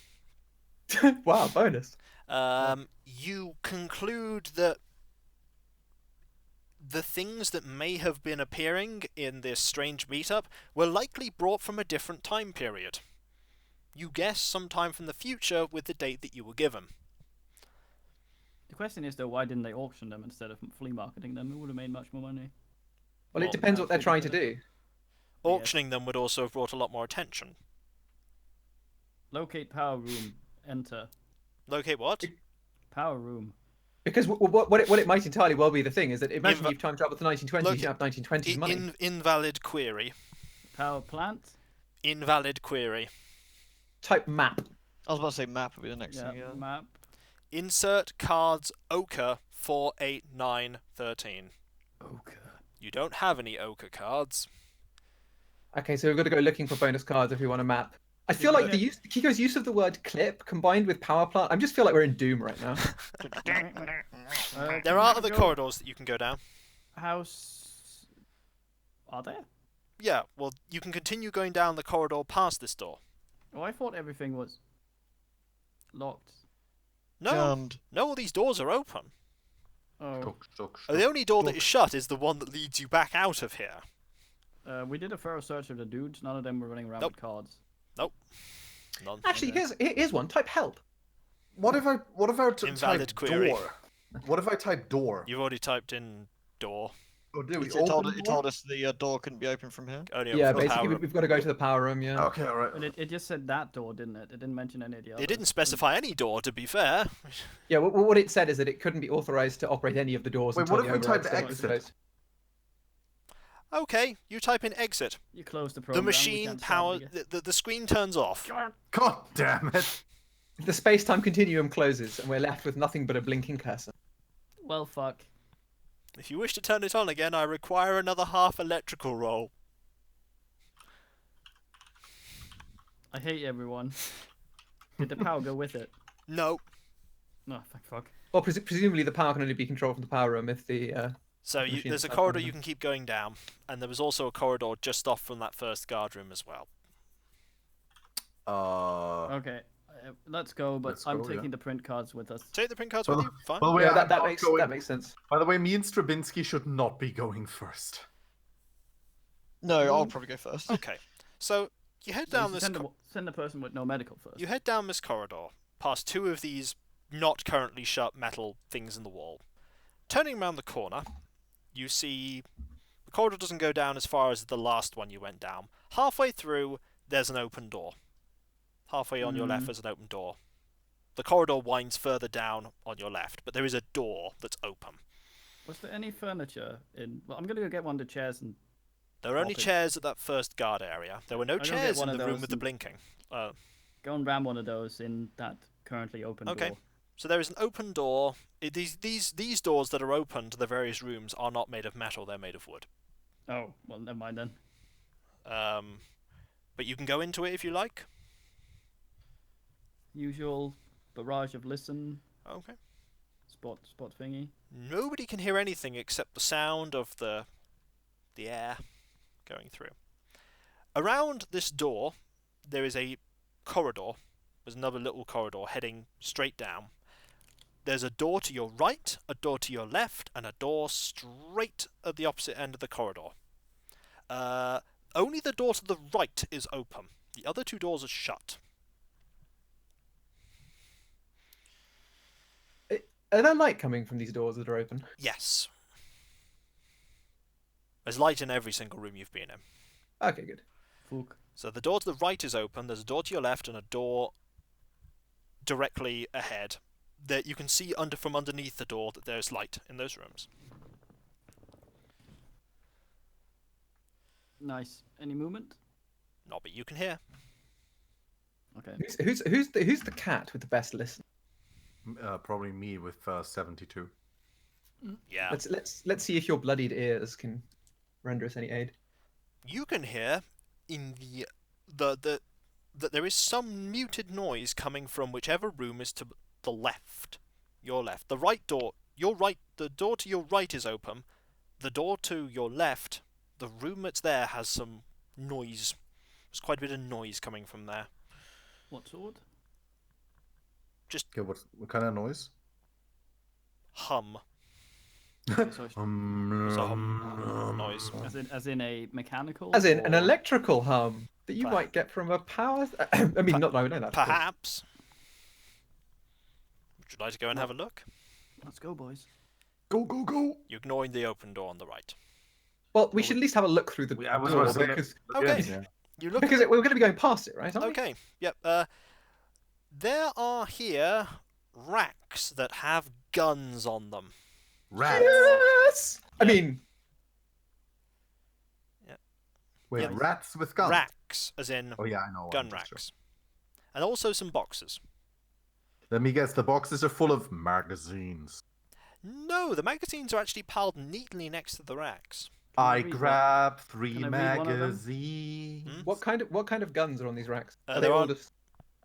Wow, bonus. You conclude that the things that may have been appearing in this strange meetup were likely brought from a different time period. You guess sometime from the future with the date that you were given. The question is though, why didn't they auction them instead of flea marketing them? It would have made much more money. Well, Well, it depends what they're trying to absolutely. do. Auctioning them would also have brought a lot more attention. Locate power room. Enter. Locate what? Power room. Because what it might entirely well be the thing is that imagine Inva- you've time traveled to 1920s, Look, you have 1920s money. Invalid query. Power plant. Invalid query. Type map. I was about to say map would be the next Yeah. thing. Yeah. Map. Insert cards ochre 48913. Okay. You don't have any ochre cards. Okay, so we've got to go looking for bonus cards if we want a map. I feel like Kiko's use of the word clip combined with power plant. I just feel like we're in Doom right now. There are other corridors that you can go down. House. Are there? Yeah, well, you can continue going down the corridor past this door. Oh, I thought everything was locked. No, Jammed. no, all these doors are open. Oh, The only door that is shut is the one that leads you back out of here. we did a thorough search of the dudes. None of them were running around Nope. with cards. None. Actually, here's one. Type help. What if I Invalid type query. door? What if I type door? You've already typed in door. Oh, did we It told, open it door? told us the door couldn't be open from here. Only Yeah, open for basically power. we've got to go to the power room. Yeah. Okay, all right. But it just said that door, didn't it? It didn't mention any of the others. It didn't specify any door, to be fair. Yeah. What it said is that it couldn't be authorized to operate any of the doors. Wait, until what the if we override type still was exit? closed. Okay, you type in exit. You closed the The program. we machine can't start power. it again. The screen turns off. God damn it! The space-time continuum closes, and we're left with nothing but a blinking cursor. Well, fuck. If you wish to turn it on again, I require another half electrical roll. I hate everyone. Did the power go with it? No. No, fuck. Well, presumably the power can only be controlled from the power room if the. So The machine there's a is corridor open. you can keep going down, and there was also a corridor just off from that first guard room as well. Okay, let's go. But Let's I'm go, yeah. taking the print cards with us. Take the print cards Well, with you. Fine. By the way, Yeah, I'm that not makes going- that makes sense. By the way, me and Stravinsky should not be going first. No, I'll probably go first. Okay. So you head down this. Send the person with no medical first. You head down this corridor, past two of these not currently shut metal things in the wall. Turning around the corner, you see the corridor doesn't go down as far as the last one you went down. Halfway through, there's an open door. Halfway on your left, there's an open door. The corridor winds further down on your left, but there is a door that's open. Was there any furniture in? Well, I'm gonna go get one of the chairs and. There were only Pop it. chairs at that first guard area. There were no I'll go get chairs in one of the room those with the and- blinking. Go and ram one of those in that currently open Okay. door. So there is an open door. These doors that are open to the various rooms are not made of metal, they're made of wood. Oh, well, never mind then. But you can go into it if you like. Usual barrage of listen, Okay. spot thingy. Nobody can hear anything except the sound of the air going through. Around this door, there is a corridor. There's another little corridor heading straight down. There's a door to your right, a door to your left, and a door straight at the opposite end of the corridor. Only the door to the right is open. The other two doors are shut. Are there light coming from these doors that are open? Yes. There's light in every single room you've been in. Okay, good. Fuck. So the door to the right is open, there's a door to your left and a door directly ahead. That you can see from underneath the door that there's light in those rooms. Nice. Any movement? Not but you can hear. Okay. Who's the cat with the best listen? Probably me with 72. Yeah. Let's see if your bloodied ears can render us any aid. You can hear in that there is some muted noise coming from whichever room is to the left. Your left. The right door. Your right. The door to your right is open. The door to your left, the room that's there has some noise. There's quite a bit of noise coming from there. What sort? Okay, what kind of noise? Hum. Okay, so It's a hum noise. as in a mechanical. As in an or- electrical hum that you might get from a power. I mean, not that I would know that. of course. Perhaps. Would you like to go and have a look? Let's go, boys. Go, go, go! You're ignoring the open door on the right. Well, we should at least have a look through the I was door gonna say- because Okay. Yeah. You look. we're going to be going past it, right? aren't we? Okay. Yep. There are here racks that have guns on them. Rats! Yes. I mean, Wait, Yeah. rats with guns? Racks, as in Oh yeah, I know. gun I'm just racks, and also some boxes. joking. Let me guess, the boxes are full of magazines. No, the magazines are actually piled neatly next to the racks. I read one? grab 3 Can I read one of them? magazines. Hmm? what kind of guns are on these racks? Uh, Are they there all are- just-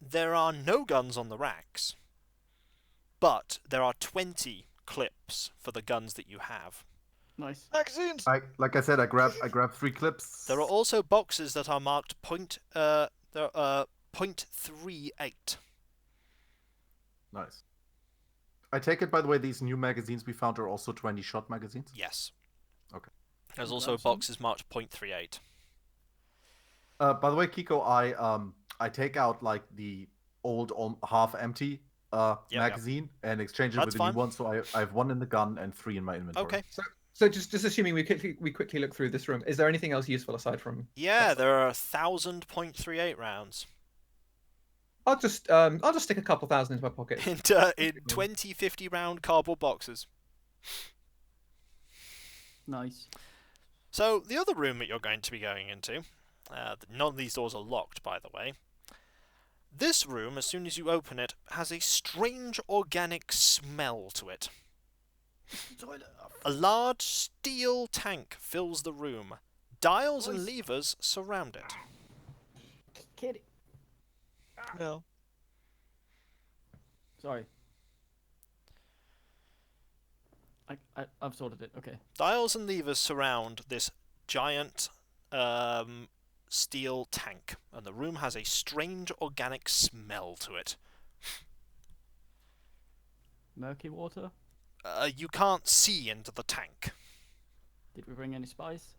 There are no guns on the racks, but there are 20 clips for the guns that you have. Nice. Magazines. Like I said, I grab 3 clips. There are also boxes that are marked .38. Nice. I take it, by the way, these new magazines we found are also 20-shot magazines? Yes. Okay. There's Can I also grab some? boxes marked .38. By the way, Kiko, I take out like the old half-empty magazine and exchange it That's with a fine. new one. So I have 1 in the gun and 3 in my inventory. Okay. So just assuming we quickly look through this room, is there anything else useful aside from? Yeah, there are 1,000 .38 rounds I'll just stick a couple thousand into my pocket. in 20 50-round cardboard boxes. Nice. So the other room that you're going to be going into, none of these doors are locked, by the way. This room, as soon as you open it, has a strange organic smell to it. A large steel tank fills the room. Dials and levers surround it. Kitty. No. Sorry. I've sorted it. Okay. Dials and levers surround this giant steel tank, and the room has a strange organic smell to it. Murky water. You can't see into the tank. Did we bring any spice?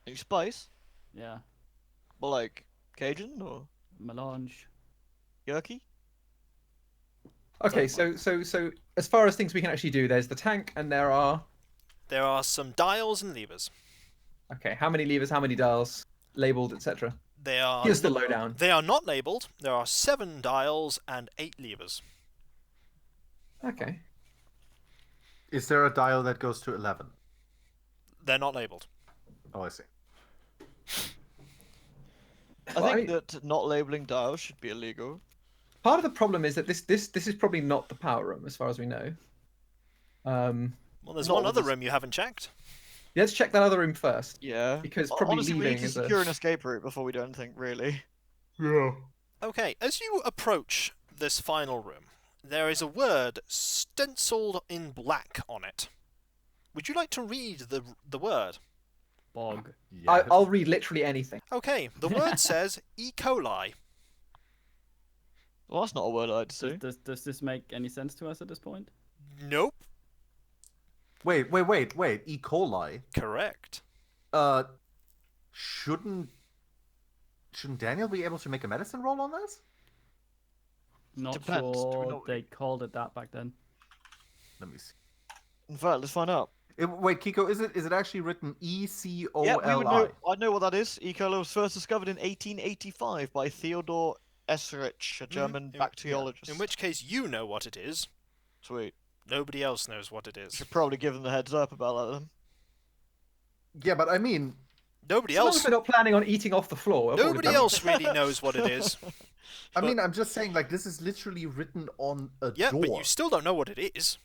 Any spice? Yeah. Well, like Cajun or Melange. Yerky? Okay, so as far as things we can actually do, there's the tank, and there are. There are some dials and levers. Okay, how many levers, how many dials, labeled, etc. They are. Here's the lowdown. They are not labelled. There are 7 dials and 8 levers. Okay. Is there a dial that goes to 11? They're not labelled. Oh, I see. I think that not labeling dials should be illegal. Part of the problem is that this is probably not the power room, as far as we know. Well, there's Not one with other this- room you haven't checked. Let's check that other room first, Yeah. because probably Honestly, we leaving need to is a. secure an escape route before we do anything, really. Yeah. Okay, as you approach this final room, there is a word stenciled in black on it. Would you like to read the word? Bog. I'll read literally anything. Okay, the word says E. coli. Well, that's not a word I'd say. Does this make any sense to us at this point? Nope. Wait. E. coli. Correct. Shouldn't Daniel be able to make a medicine roll on this? Not Depends. Do we sure know- they called it that back then. Let me see. In fact, let's find out. Wait, Kiko, is it actually written E-C-O-L-I? Yeah, we would know. I know what that is. E. coli was first discovered in 1885 by Theodor Escherich, a German bacteriologist. In which case you know what it is. Sweet. Nobody else knows what it is. Should probably give them the heads up about that then. Yeah, but I mean, Nobody As long as else. we're not planning on eating off the floor. I've already Nobody done it. else really knows what it is. I mean, I'm just saying, like, this is literally written on a Yeah, door. but you still don't know what it is.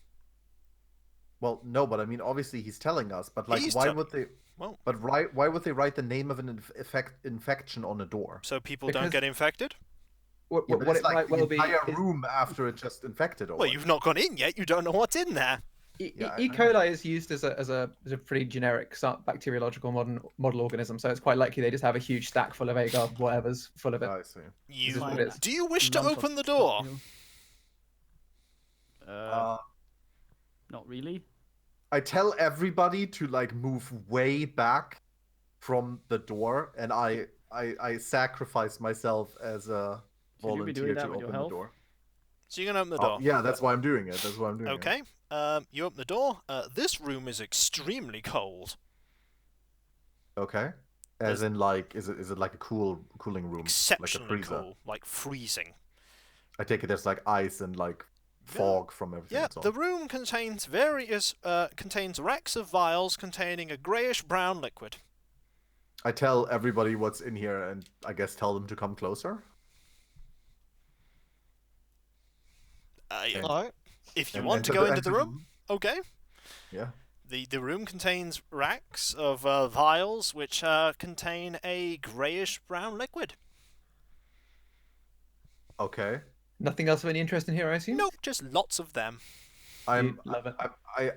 Well, no, but I mean, obviously he's telling us. But like, He's why telling would they? Well, But why would they write the name of an infection on a door? so people Because- don't get infected? What, Yeah, what, but what it's it like might the well be. entire is- room after it just infected. Or Well, what? you've not gone in yet. You don't know what's in there. Yeah, E. I coli is used as a pretty generic bacteriological model organism, so it's quite likely they just have a huge stack full of agar whatever's full of it. I see. This is You what it is. do you wish to Lump of open the door? pustules. Uh, Not really. I tell everybody to like move way back from the door, and I sacrifice myself as a Should you be volunteer doing to that with your open the health? door. So you're gonna open the Oh, door. yeah, that's why I'm doing it. That's why I'm doing it. Okay. You open the door. This room is extremely cold. Okay. As in, like, is it like a cooling room, like a Exceptionally freezer? cool, like freezing. I take it there's like ice and like fog from everything. Yeah, it's on. the room contains contains racks of vials containing a greyish-brown liquid. I tell everybody what's in here, and I guess tell them to come closer. Yeah, Alright. if you And want to enter go the- into the enter the room, okay. Yeah. The room contains racks of vials which contain a greyish-brown liquid. Okay. Nothing else of any interest in here, I assume. Nope, just lots of them. I'm. love it.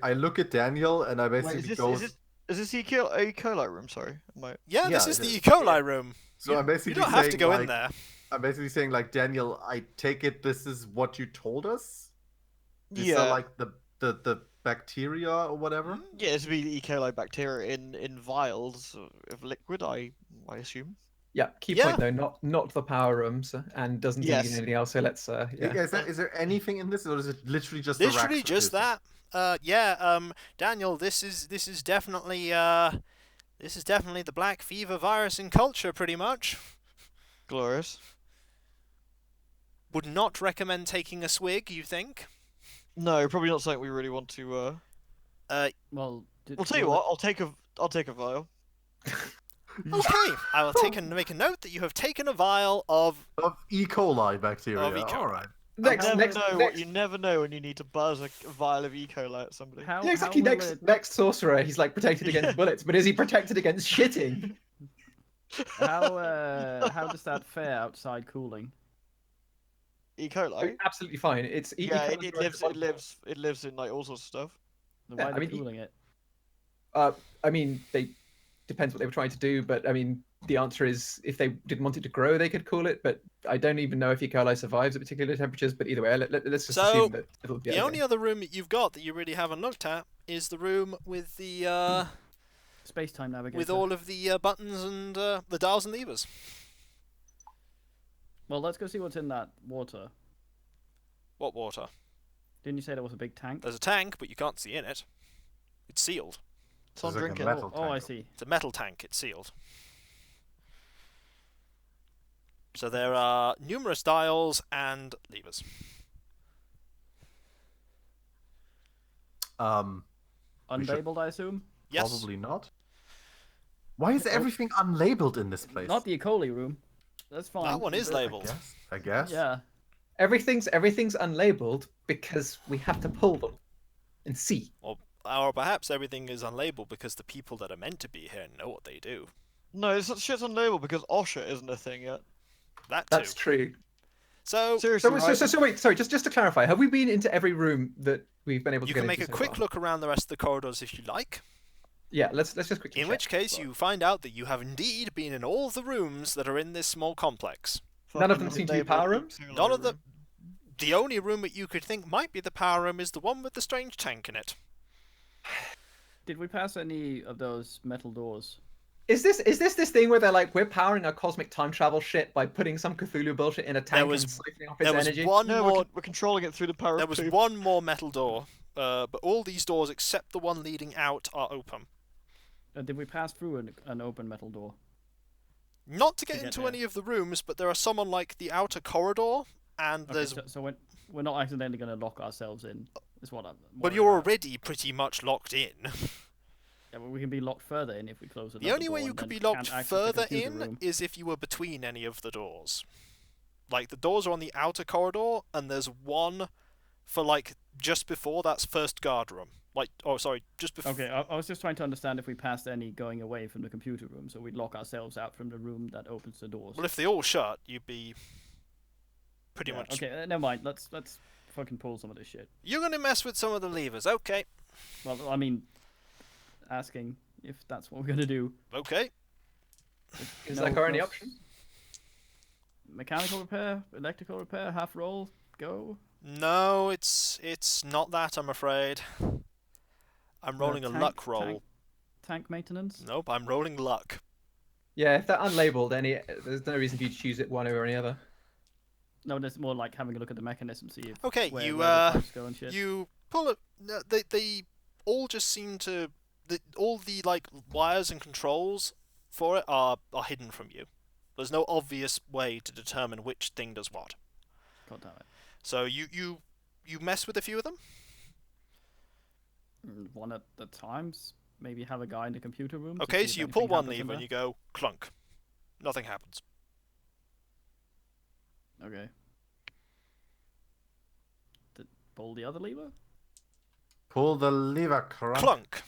I look at Daniel and I Wait, basically is go. this E. coli room? Sorry. Am I... Yeah, this Yeah, is it the is. E. coli room. So I'm basically You don't have to saying, go like, in there. I'm basically saying, like, Daniel, I take it this is what you told us. These Yeah. are like the bacteria or whatever. Yeah, it's be E. coli bacteria in vials of liquid, I assume. Yeah, key Yeah. point though, not the power rooms, and doesn't seem to be Yes. anything else. So let's yeah. Is there anything in this, or is it literally just Literally the racks of just this? that. Daniel, this is definitely the black fever virus in culture, pretty much. Glorious. Would not recommend taking a swig, you think? No, probably not something we really want to. Well, I'll tell you what. I'll take a vial. Okay, I will make a note that you have taken a vial of Of E. coli bacteria. Of E. coli. All right. You never know when you need to buzz a vial of E. coli at somebody. Yeah, exactly. Next sorcerer, he's like protected against bullets, but is he protected against shitting? How does that fare outside cooling? E. coli. Absolutely fine. It's Yeah, it lives in like all sorts of stuff. Why are they cooling it? I mean, they depends what they were trying to do, but I mean, the answer is if they didn't want it to grow, they could cool it. But I don't even know if E. coli survives at particular temperatures. But either way, let's just assume that it'll be. The only other room that you've got that you really haven't looked at is the room with the space-time navigator, with all of the buttons and the dials and levers. Well, let's go see what's in that water. What water? Didn't you say there was a big tank? There's a tank, but you can't see in it. It's sealed. It's on drinking. Oh, I see. It's a metal tank. It's sealed. So there are numerous dials and levers. Unlabeled, I assume? Yes. Probably not. Why is everything unlabeled in this place? Not the E. coli room. That's fine. That one is labeled. I guess. Yeah. Everything's unlabeled because we have to pull them and see. Or perhaps everything is unlabeled because the people that are meant to be here know what they do. No, it's shit's unlabeled because OSHA isn't a thing yet. That's true. So seriously, so wait, sorry, just to clarify, have we been into every room that we've been able to you get can into make a so quick far? look around the rest of the corridors if you like. Yeah, let's just quickly. In which case, you find out that you have indeed been in all the rooms that are in this small complex. None of them seem to be power rooms. None of them. The only room that you could think might be the power room is the one with the strange tank in it. Did we pass any of those metal doors? Is this thing where they're like, we're powering our cosmic time travel shit by putting some Cthulhu bullshit in a tank and siphoning off its energy? We're controlling it through the power. There was one more metal door, but all these doors except the one leading out are open. Did we pass through an open metal door? Not to get into any of the rooms, but there are some on like the outer corridor, and there's. So we're not accidentally going to lock ourselves in. Is what I'm. But you're already pretty much locked in. Yeah, but we can be locked further in if we close it. The only way you could be locked further in is if you were between any of the doors. Like, the doors are on the outer corridor, and there's one for, like, just before that's first guard room. Like, just before... Okay, I was just trying to understand if we passed any going away from the computer room, so we'd lock ourselves out from the room that opens the doors. Well, if they all shut, you'd be pretty much... Okay, never mind. Let's fucking pull some of this shit. You're gonna mess with some of the levers, okay. Well, I mean... asking if that's what we're gonna do. Okay. Is that our only option? Mechanical repair, electrical repair, half roll, go. No, it's not that, I'm afraid. I'm rolling a luck roll. Tank maintenance? Nope, I'm rolling luck. Yeah, if they're unlabeled, there's no reason for you to choose it one over any other. No, it's more like having a look at the mechanism, see if okay, where the pipes go and shit. You pull it. They all just seem to. All the like wires and controls for it are hidden from you. There's no obvious way to determine which thing does what. God damn it. So you mess with a few of them? One at a time. Maybe have a guy in the computer room. Okay, so you pull one lever and you go clunk. Nothing happens. Okay. Pull the other lever? Pull the lever, clunk.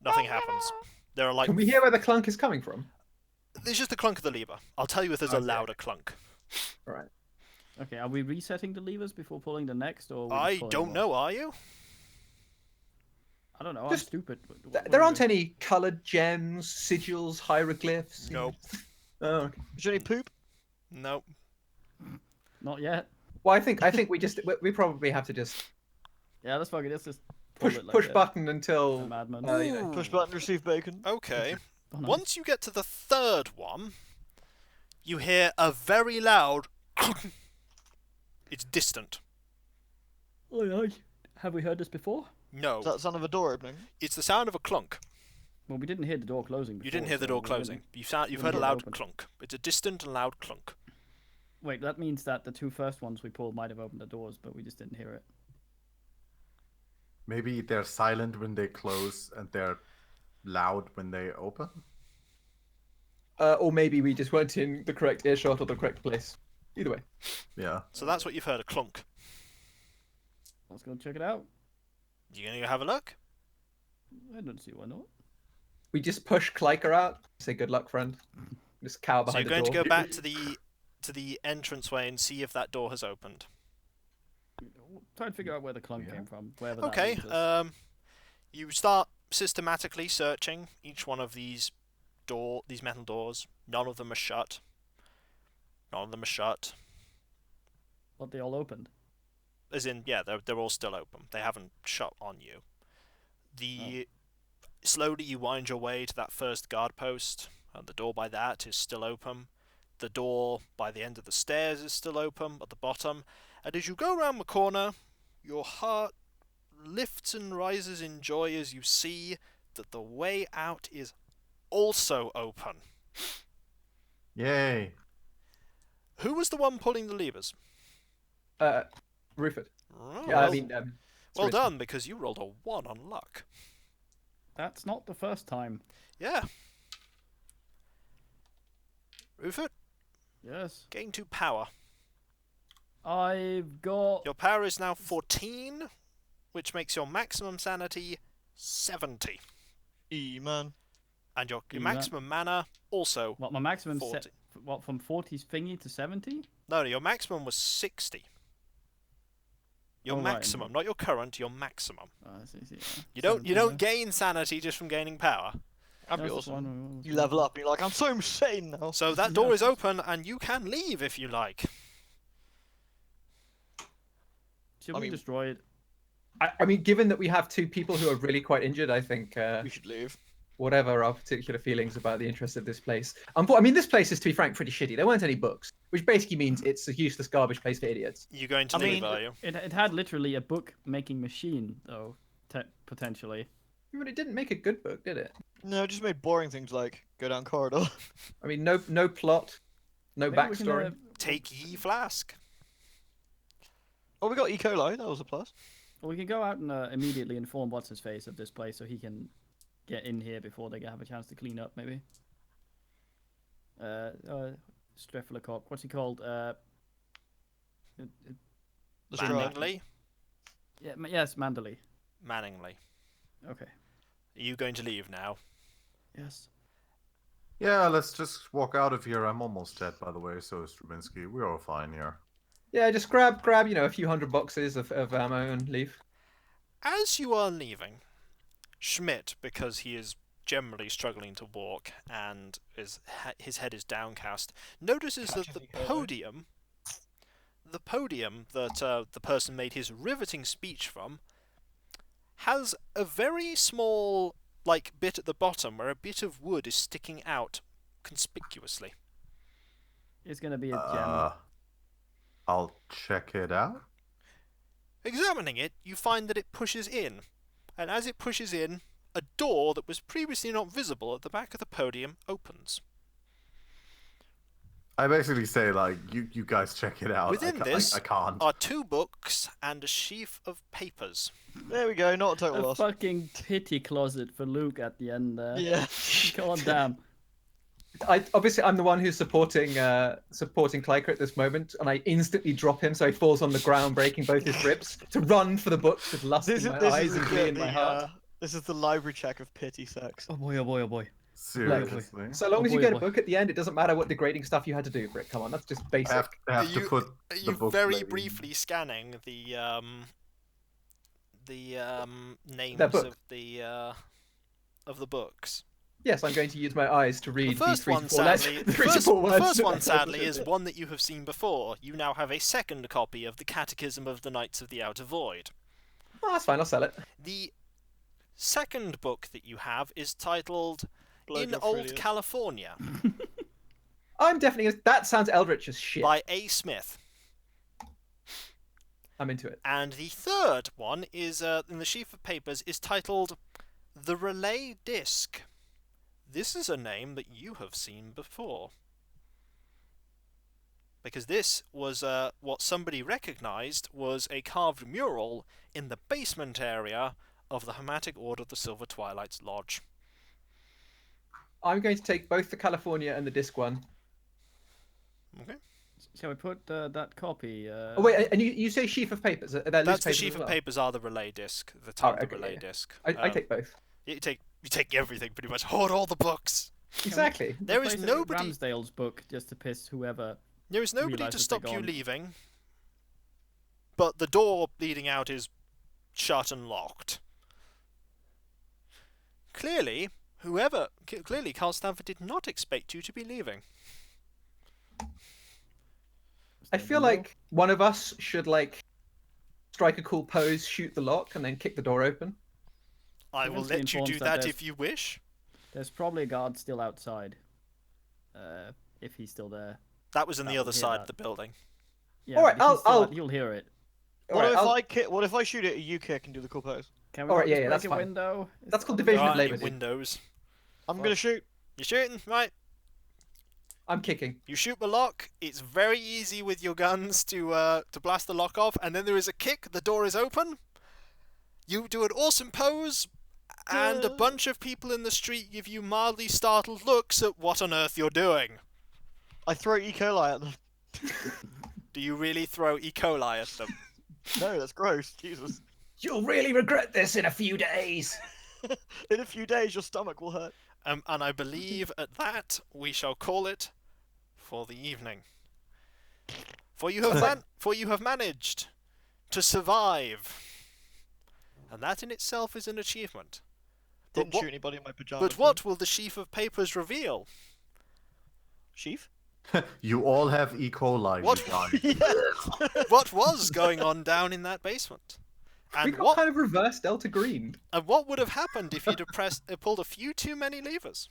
Nothing happens. There are like. Can we hear where the clunk is coming from? There's just the clunk of the lever. I'll tell you if there's a louder clunk. All right. Okay, are we resetting the levers before pulling the next, or? I don't know. Are you? I don't know. Just, I'm stupid. There aren't any coloured gems, sigils, hieroglyphs. Nope. Oh, okay. Is there any poop? Nope. Not yet. Well, I think we probably have to just. Yeah, let's fucking just push button until. Madman. Push button, receive bacon. Okay. Oh, nice. Once you get to the third one, you hear a very loud. It's distant. Oi. Have we heard this before? No. Is that the sound of a door opening? It's the sound of a clunk. Well, we didn't hear the door closing before. You didn't hear the door closing. You've heard a loud clunk. It's a distant and loud clunk. Wait, that means that the two first ones we pulled might have opened the doors, but we just didn't hear it. Maybe they're silent when they close and they're loud when they open? Or maybe we just weren't in the correct earshot or the correct place. Either way. Yeah. So that's what you've heard, a clunk. Let's go check it out. You gonna go have a look? I don't see why not. We just push Kliker out. Say good luck, friend. Just cower So you're behind the going door. to go back to the entranceway and see if that door has opened. Try and figure out where the clunk came from. Wherever Okay. that leads us. You start systematically searching each one of these metal doors. None of them are shut. None of them are shut. But they all opened. As in, yeah, they're all still open. They haven't shut on you. Slowly you wind your way to that first guard post, and the door by that is still open. The door by the end of the stairs is still open at the bottom. And as you go around the corner, your heart lifts and rises in joy as you see that the way out is also open. Yay. Who was the one pulling the levers? Rufus. Oh, Yeah, I well, mean, well Swiss. done, because you rolled a 1 on luck. That's not the first time. Yeah. Rufus, Yes. gain 2 power. I've got. Your power is now 14, which makes your maximum sanity 70. Man. And your Yeah. maximum mana also. What, my maximum 40. set. What, from 40 thingy to 70? No, your maximum was 60. Your Oh, right. maximum, not your current, your maximum. I see, yeah. You don't 70, don't yeah. gain sanity just from gaining power. That'd be That's the awesome. one. You level up and you're like, I'm so insane now. So that door is open and you can leave if you like. Should I we mean- destroy it? I mean, given that we have 2 people who are really quite injured, I think We should leave. whatever our particular feelings about the interest of this place. I mean, this place is, to be frank, pretty shitty. There weren't any books, which basically means it's a useless garbage place for idiots. You're going to I leave, mean, are you? It had literally a book making machine, though, potentially. But it didn't make a good book, did it? No, it just made boring things like go down corridor. I mean, no plot, no Maybe we can, backstory. Take ye flask. Oh, we got E. coli. That was a plus. we can go out and immediately inform what's his face of this place so he can get in here before they have a chance to clean up, maybe. Strephilocock, what's he called? The straw. Manningly. Yes, Manderley. Manningly. Okay. Are you going to leave now? Yes. Yeah, let's just walk out of here. I'm almost dead, by the way, so is Stravinsky. We're all fine here. Yeah, just grab, a few hundred boxes of ammo and leave. As you are leaving, Schmidt, because he is generally struggling to walk and his head is downcast, notices that the podium that the person made his riveting speech from has a very small bit at the bottom where a bit of wood is sticking out conspicuously. It's gonna be a gem. I'll check it out. Examining it, you find that it pushes in, and as it pushes in, a door that was previously not visible at the back of the podium opens. I basically say, you guys check it out. Within this I can't. are 2 books and a sheaf of papers. There we go. Not a total A loss. fucking pity closet for Luke at the end there. Yeah. God damn. I'm the one who's supporting Kliker at this moment, and I instantly drop him so he falls on the ground, breaking both his ribs, to run for the books with lust in my eyes and glee in my heart. This is the library check of pity sex. Oh boy, oh boy, oh boy. Seriously. So long Oh as you boy, get oh a boy. book at the end, it doesn't matter what degrading stuff you had to do for it. Come on, that's just I basic. have to put Are the you book very maybe- briefly scanning the names That book. of the books? Yes, I'm going to use my eyes to The read first these 3 one, to 4 letters. sadly, The 3 to 4 the words. first one, sadly, is one that you have seen before. You now have a second copy of the Catechism of the Knights of the Outer Void. Oh, that's fine. I'll sell it. The second book that you have is titled Blow In job for Old idiots. California I'm definitely. That sounds eldritch as shit. by A. Smith. I'm into it. And the third one is, in the sheaf of papers, is titled The Relay Disc. This is a name that you have seen before. Because this was what somebody recognised was a carved mural in the basement area of the Hermetic Order of the Silver Twilight's Lodge. I'm going to take both the California and the disc one. Okay. Shall we put that copy? Oh wait, and you say sheaf of papers? Are there loose That's the papers sheaf as of well? papers are the relay disc. The top of okay, the relay yeah. disc. I take both. You take everything pretty much. Hoard all the books. Exactly. There is Replace it with nobody. Ramsdale's book just to piss whoever. There is nobody to realises stop they're you gone. leaving. But the door leading out is shut and locked. Clearly, clearly Carl Stanford did not expect you to be leaving. I feel like one of us should like strike a cool pose, shoot the lock, and then kick the door open. I will Kikoskia let you informs do that that there's- if you wish. There's probably a guard still outside. If he's still there. That was on That the will other hear side that. of the building. Yeah, Alright, but if he's still I'll- out, you'll hear it. What if I shoot it, you kick and do the cool pose? Can we Alright, not yeah, just yeah, break that's a fine. window? Is That's that called what division it of Right, is? labour. windows. I'm gonna shoot. You're shooting, right? I'm kicking. You shoot the lock. It's very easy with your guns to blast the lock off, and then there is a kick. The door is open. You do an awesome pose, and a bunch of people in the street give you mildly startled looks at what on earth you're doing. I throw E. coli at them. Do you really throw E. coli at them? No, that's gross. Jesus. You'll really regret this in a few days. In a few days, your stomach will hurt. And I believe at that we shall call it for the evening. For you have managed to survive, and that in itself is an achievement. Didn't what- shoot anybody in my pajamas. But what will the sheaf of papers reveal? Sheaf? You all have E. coli. What- you guys. What was going on down in that basement? We And got kind of reverse Delta Green. what would have happened if you'd have pulled a few too many levers?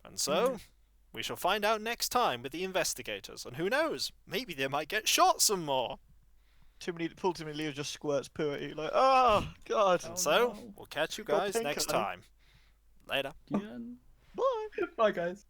And so, we shall find out next time with the investigators. And who knows, maybe they might get shot some more. Pull too many levers, just squirts poo at you. Like, oh, God. And Oh, so, no. we'll catch you Got guys pink next eye. time. Later. Ian? Bye. Bye, guys.